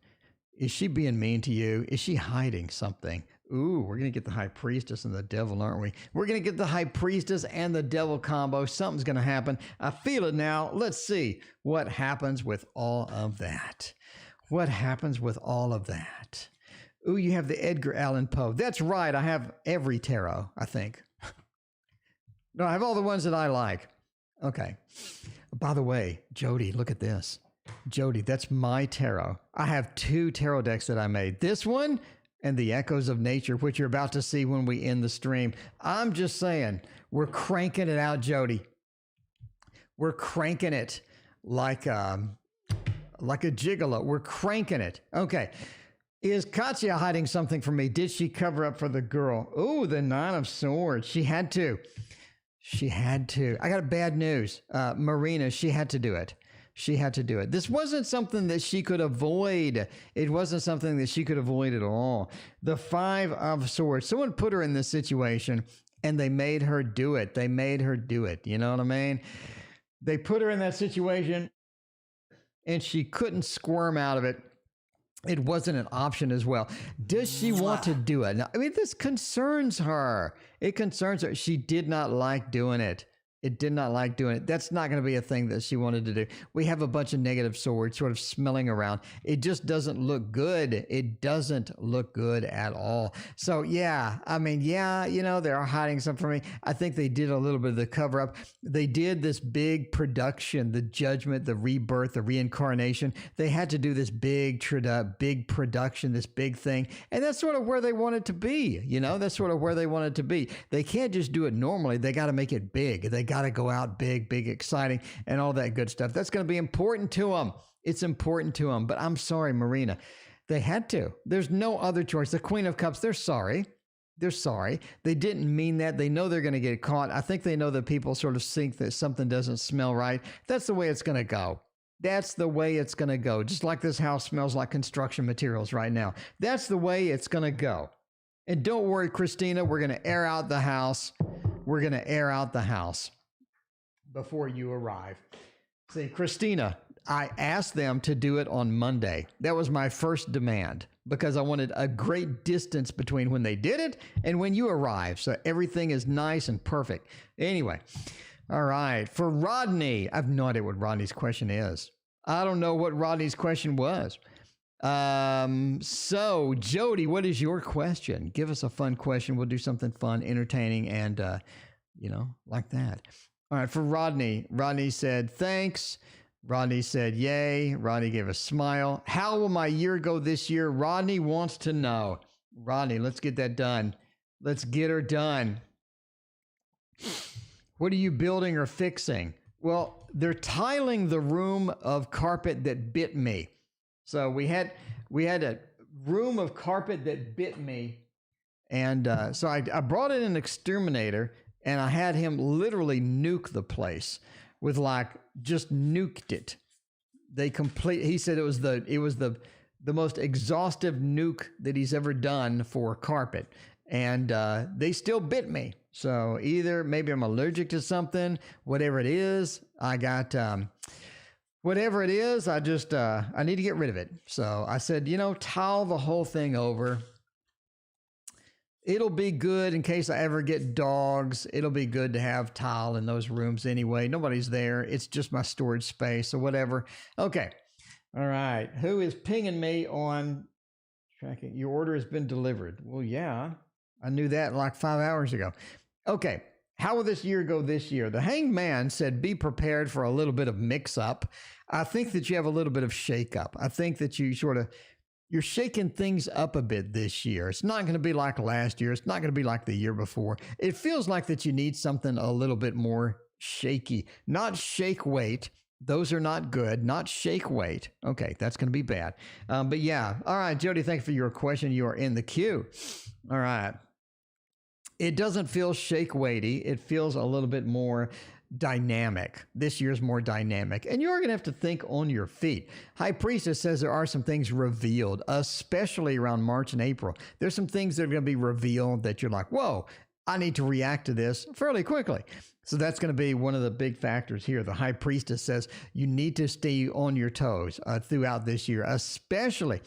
Is she being mean to you? Is she hiding something? Ooh, we're going to get the High Priestess and the Devil, aren't we? We're going to get the High Priestess and the Devil combo. Something's going to happen. I feel it now. Let's see what happens with all of that. What happens with all of that? Ooh, you have the Edgar Allan Poe. That's right. I have every tarot, I think. No, I have all the ones that I like. Okay. By the way, Jody, look at this. Jody, that's my tarot. I have 2 tarot decks that I made. This one, and the echoes of nature, which you're about to see when we end the stream. I'm just saying, we're cranking it out, Jody. We're cranking it like a gigolo. We're cranking it. Okay. Is Katya hiding something from me? Did she cover up for the girl? Ooh, the 9 of Swords. She had to. She had to. I got bad news. Marina, she had to do it. She had to do it. This wasn't something that she could avoid. It wasn't something that she could avoid at all. The 5 of Swords. Someone put her in this situation and they made her do it. They made her do it. You know what I mean? They put her in that situation and she couldn't squirm out of it. It wasn't an option as well. Does she want to do it? Now, I mean, this concerns her. It concerns her. She did not like doing it. It did not like doing it. That's not going to be a thing that she wanted to do. We have a bunch of negative swords sort of smelling around. It just doesn't look good. It doesn't look good at all. So, yeah, I mean, yeah, you know, they are hiding something from me. I think they did a little bit of the cover up. They did this big production, the judgment, the rebirth, the reincarnation. They had to do this big production, this big thing. And that's sort of where they want it to be. You know, that's sort of where they want it to be. They can't just do it normally. They got to make it big. They got to go out big, exciting, and all that good stuff. That's going to be important to them. It's important to them. But I'm sorry, Marina. They had to. There's no other choice. The Queen of Cups, they're sorry. They're sorry. They didn't mean that. They know they're going to get caught. I think they know that people sort of think that something doesn't smell right. That's the way it's going to go. That's the way it's going to go. Just like this house smells like construction materials right now. That's the way it's going to go. And don't worry, Christina, we're going to air out the house. We're going to air out the house before you arrive. See, Christina, I asked them to do it on Monday. That was my first demand because I wanted a great distance between when they did it and when you arrived. So everything is nice and perfect. Anyway, all right. For Rodney, I have no idea what Rodney's question is. I don't know what Rodney's question was. So Jody, what is your question? Give us a fun question. We'll do something fun, entertaining, and, you know, like that. All right. For Rodney, Rodney said, thanks. Rodney said, yay. Rodney gave a smile. How will my year go this year? Rodney wants to know. Rodney, let's get that done. Let's get her done. What are you building or fixing? Well, they're tiling the room of carpet that bit me. So we had a room of carpet that bit me. And so I brought in an exterminator and I had him literally nuke the place with like just nuked it. He said it was the most exhaustive nuke that he's ever done for carpet. And they still bit me. So either maybe I'm allergic to something, whatever it is, whatever it is, I need to get rid of it. So I said, tile the whole thing over. It'll be good in case I ever get dogs. It'll be good to have tile in those rooms anyway. Nobody's there. It's just my storage space or whatever. Okay. All right. Who is pinging me on tracking? Your order has been delivered. Well, yeah, I knew that like 5 hours ago. Okay. How will this year go this year? The Hanged Man said, be prepared for a little bit of mix up. I think that you have a little bit of shake up. I think that you're shaking things up a bit this year. It's not going to be like last year. It's not going to be like the year before. It feels like that you need something a little bit more shaky, not shake weight. Those are not good. Not shake weight. Okay, that's going to be bad. But yeah. All right, Jody, thank you for your question. You are in the queue. All right. It doesn't feel shake weighty. It feels a little bit more dynamic. This year's more dynamic. And you're going to have to think on your feet. High Priestess says there are some things revealed, especially around March and April. There's some things that are going to be revealed that you're like, whoa, I need to react to this fairly quickly. So that's going to be one of the big factors here. The High Priestess says you need to stay on your toes throughout this year, especially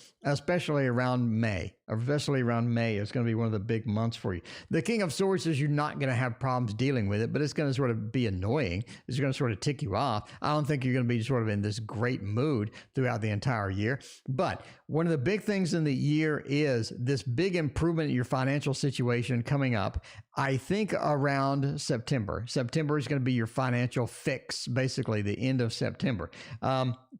around May. Especially around May is going to be one of the big months for you. The King of Swords says you're not going to have problems dealing with it, but it's going to sort of be annoying. It's going to sort of tick you off. I don't think you're going to be sort of in this great mood throughout the entire year. But one of the big things in the year is this big improvement in your financial situation coming up. I think around September. September is going to be your financial fix, basically the end of September.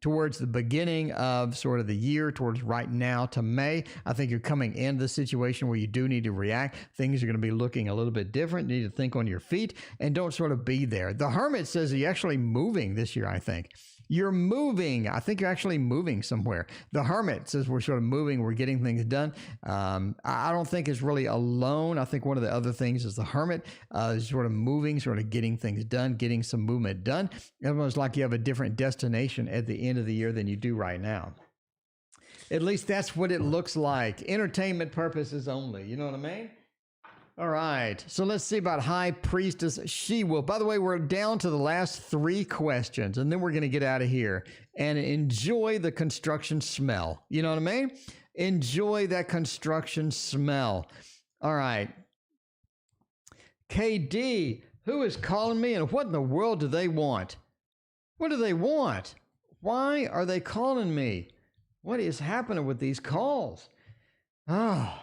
Towards the beginning of sort of the year, towards right now to May, I think you're coming into the situation where you do need to react. Things are going to be looking a little bit different. You need to think on your feet and don't sort of be there. The Hermit says you're actually moving this year, I think. You're moving. I think you're actually moving somewhere. The Hermit says we're sort of moving. We're getting things done. I don't think it's really alone. I think one of the other things is the Hermit is sort of moving, sort of getting things done, getting some movement done. It's like you have a different destination at the end of the year than you do right now. At least that's what it looks like. Entertainment purposes only. You know what I mean? All right, so let's see about High Priestess She-Wolf. By the way, we're down to the last 3 questions, and then we're going to get out of here and enjoy the construction smell. You know what I mean? Enjoy that construction smell. All right. KD, who is calling me, and what in the world do they want? What do they want? Why are they calling me? What is happening with these calls? Oh.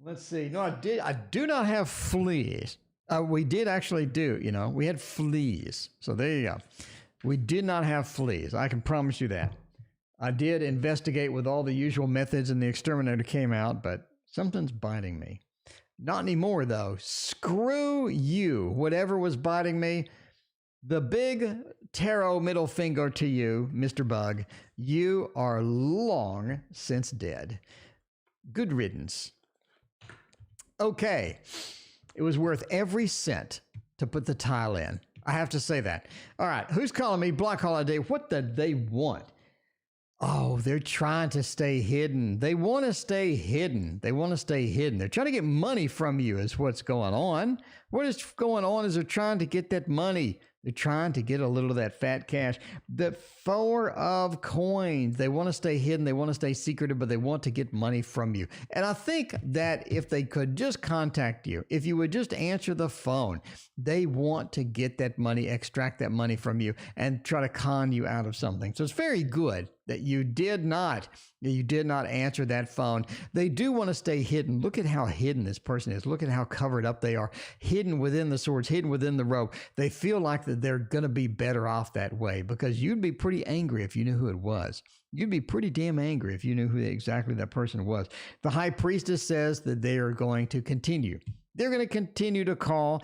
Let's see. No, I do not have fleas. We did actually do, we had fleas. So there you go. We did not have fleas. I can promise you that. I did investigate with all the usual methods and the exterminator came out, but something's biting me. Not anymore though. Screw you. Whatever was biting me, the big tarot middle finger to you, Mr. Bug. You are long since dead. Good riddance. Okay, it was worth every cent to put the tile in. I have to say that. All right, who's calling me? Black Holiday. What did they want? Oh, they're trying to stay hidden. They want to stay hidden. They want to stay hidden. They're trying to get money from you is what's going on. What is going on is they're trying to get that money. They're trying to get a little of that fat cash. The 4 of coins. They want to stay hidden. They want to stay secretive, but they want to get money from you. And I think that if they could just contact you, if you would just answer the phone, they want to get that money, extract that money from you, and try to con you out of something. So it's very good that you did not answer that phone. They do want to stay hidden. Look at how hidden this person is. Look at how covered up they are. Hidden within the swords, hidden within the robe. They feel like that they're going to be better off that way because you'd be pretty angry if you knew who it was. You'd be pretty damn angry if you knew who exactly that person was. The High Priestess says that they are going to continue. They're going to continue to call.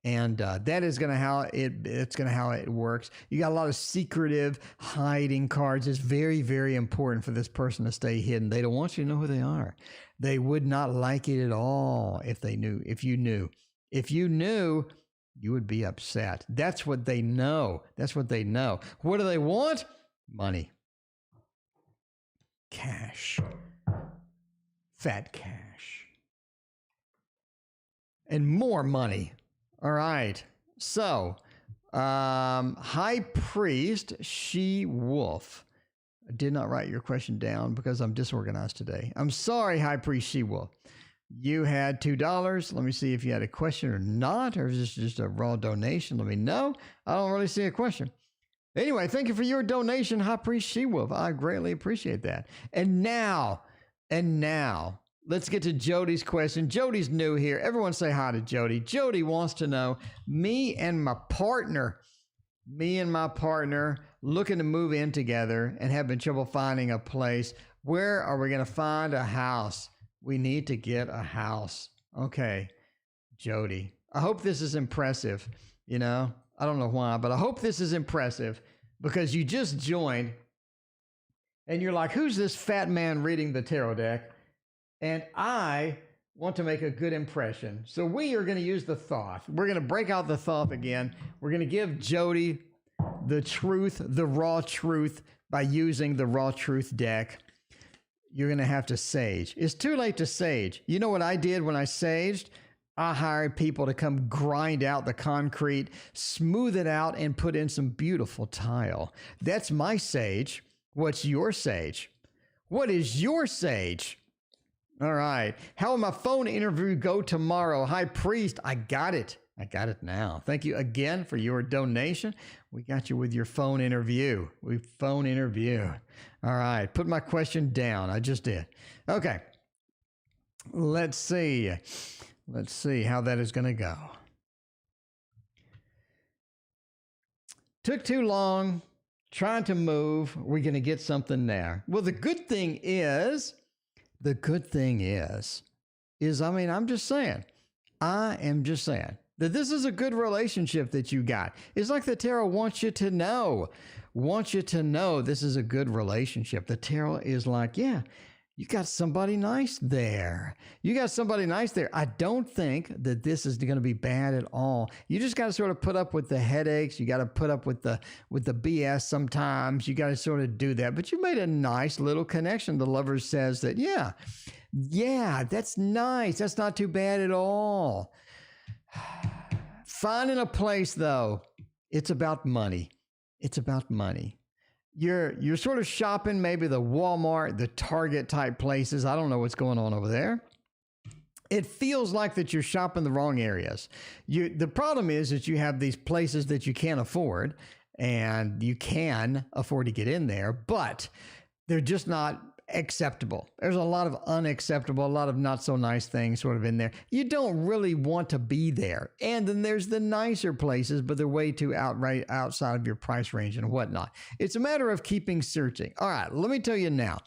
And that is going to how it works. You got a lot of secretive hiding cards. It's very, very important for this person to stay hidden. They don't want you to know who they are. They would not like it at all if they knew. If you knew, you would be upset. That's what they know. That's what they know. What do they want? Money. Cash. Fat cash. And more money. All right. So, High Priest She-Wolf. I did not write your question down because I'm disorganized today. I'm sorry, High Priest She-Wolf. You had $2. Let me see if you had a question or not, or is this just a raw donation? Let me know. I don't really see a question. Anyway, thank you for your donation, High Priest She-Wolf. I greatly appreciate that. And now, let's get to Jody's question. Jody's new here. Everyone say hi to Jody. Jody wants to know, me and my partner looking to move in together and having trouble finding a place. Where are we going to find a house? We need to get a house. Okay, Jody. I hope this is impressive. I don't know why, but I hope this is impressive because you just joined and you're like, who's this fat man reading the tarot deck? And I want to make a good impression. So we are going to use the Thoth. We're going to break out the Thoth again. We're going to give Jody the truth, the raw truth, by using the raw truth deck. You're going to have to sage. It's too late to sage. You know what I did when I saged? I hired people to come grind out the concrete, smooth it out, and put in some beautiful tile. That's my sage. What's your sage? What is your sage? All right. How will my phone interview go tomorrow? High Priest, I got it. I got it now. Thank you again for your donation. We got you with your phone interview. All right. Put my question down. I just did. Okay. Let's see. Let's see how that is going to go. Took too long trying to move. We're going to get something there. Well, the good thing is, I mean, I am just saying that this is a good relationship that you got. It's like the tarot wants you to know this is a good relationship. The tarot is like, yeah, you got somebody nice there. I don't think that this is going to be bad at all. You just got to sort of put up with the headaches. You got to put up with the BS sometimes. You got to sort of do that. But you made a nice little connection. The lover says that, yeah, that's nice. That's not too bad at all. Finding a place, though, it's about money. You're sort of shopping maybe the Walmart, the Target type places. I don't know what's going on over there. It feels like that you're shopping the wrong areas. The problem is that you have these places that you can't afford, and you can afford to get in there, but they're just not acceptable. There's a lot of unacceptable, a lot of not so nice things sort of in there. You don't really want to be there. And then there's the nicer places, but they're way too outside of your price range and whatnot. It's a matter of keeping searching. All right, let me tell you now.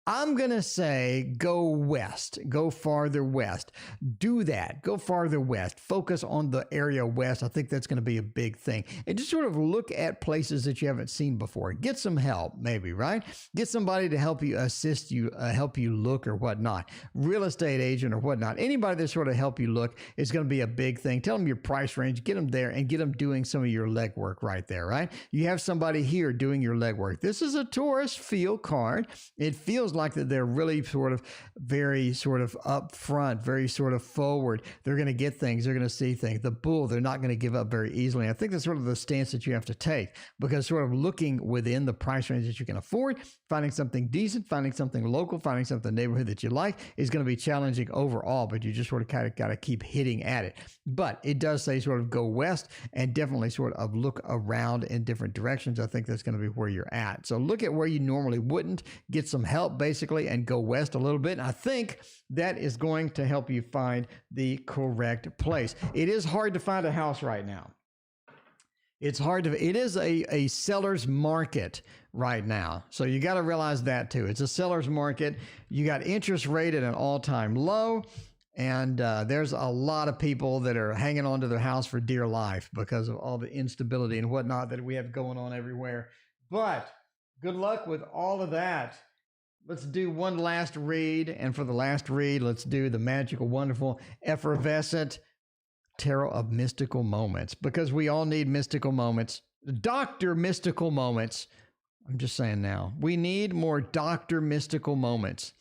I'm going to say go west, go farther west. Do that. Go farther west. Focus on the area west. I think that's going to be a big thing. And just sort of look at places that you haven't seen before. Get some help, maybe, right? Get somebody to help you, assist you, help you look or whatnot. Real estate agent or whatnot. Anybody that sort of help you look is going to be a big thing. Tell them your price range. Get them there and get them doing some of your legwork right there, right? You have somebody here doing your legwork. This is a Taurus feel card. It feels like that they're really sort of very sort of up front, very sort of forward. They're going to get things. They're going to see things. The Bull, they're not going to give up very easily. I think that's sort of the stance that you have to take, because sort of looking within the price range that you can afford, finding something decent, finding something local, finding something neighborhood that you like is going to be challenging overall, but you just sort of kind of got to keep hitting at it. But it does say sort of go west and definitely sort of look around in different directions. I think that's going to be where you're at. So look at where you normally wouldn't, get some help basically, and go west a little bit. And I think that is going to help you find the correct place. It is hard to find a house right now. It is a seller's market right now. So you got to realize that too. It's a seller's market. You got interest rate at an all-time low. And there's a lot of people that are hanging on to their house for dear life because of all the instability and whatnot that we have going on everywhere. But good luck with all of that. Let's do one last read. And for the last read, let's do the magical, wonderful, effervescent Tarot of Mystical Moments, because we all need mystical moments. Dr. Mystical Moments. I'm just saying now. We need more Dr. Mystical Moments.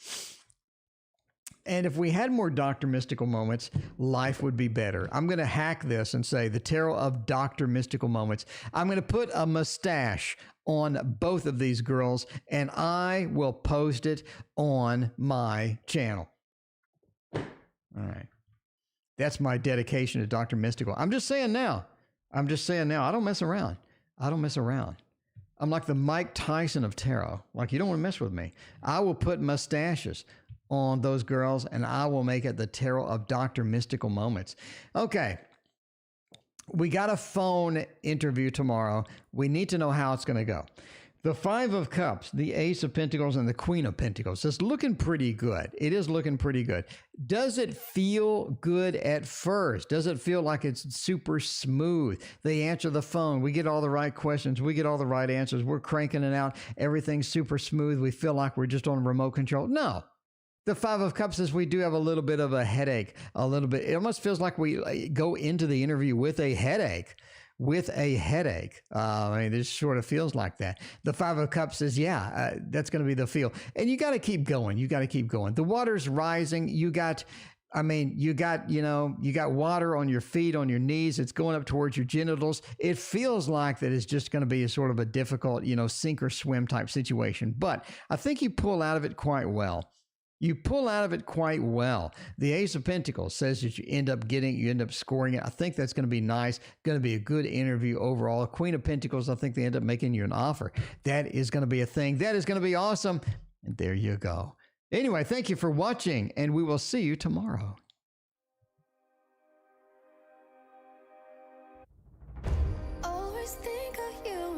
And if we had more Dr. Mystical Moments, life would be better. I'm going to hack this and say the Tarot of Dr. Mystical Moments. I'm going to put a mustache on both of these girls, and I will post it on my channel. All right. That's my dedication to Dr. Mystical. I'm just saying now. I don't mess around. I'm like the Mike Tyson of tarot. Like, you don't want to mess with me. I will put mustaches on those girls, and I will make it the Tarot of Dr. Mystical Moments. Okay. We got a phone interview tomorrow. We need to know how it's going to go. The Five of Cups, the Ace of Pentacles, and the Queen of Pentacles. It's looking pretty good. It is looking pretty good. Does it feel good at first? Does it feel like it's super smooth? They answer the phone. We get all the right questions. We get all the right answers. We're cranking it out. Everything's super smooth. We feel like we're just on remote control. No. The Five of Cups says we do have a little bit of a headache. A little bit. It almost feels like we go into the interview with a headache. I mean, this sort of feels like that. The Five of Cups says, that's going to be the feel. And you got to keep going. The water's rising. You got water on your feet, on your knees. It's going up towards your genitals. It feels like that it's just going to be a sort of a difficult, sink or swim type situation. But I think you pull out of it quite well. The Ace of Pentacles says that you end up scoring it. I think that's going to be nice. Going to be a good interview overall. Queen of Pentacles, I think they end up making you an offer. That is going to be a thing. That is going to be awesome. And there you go. Anyway, thank you for watching, and we will see you tomorrow.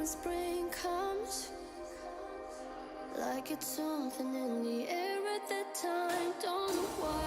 spring comes, like it's something in the air at that time. Don't know why.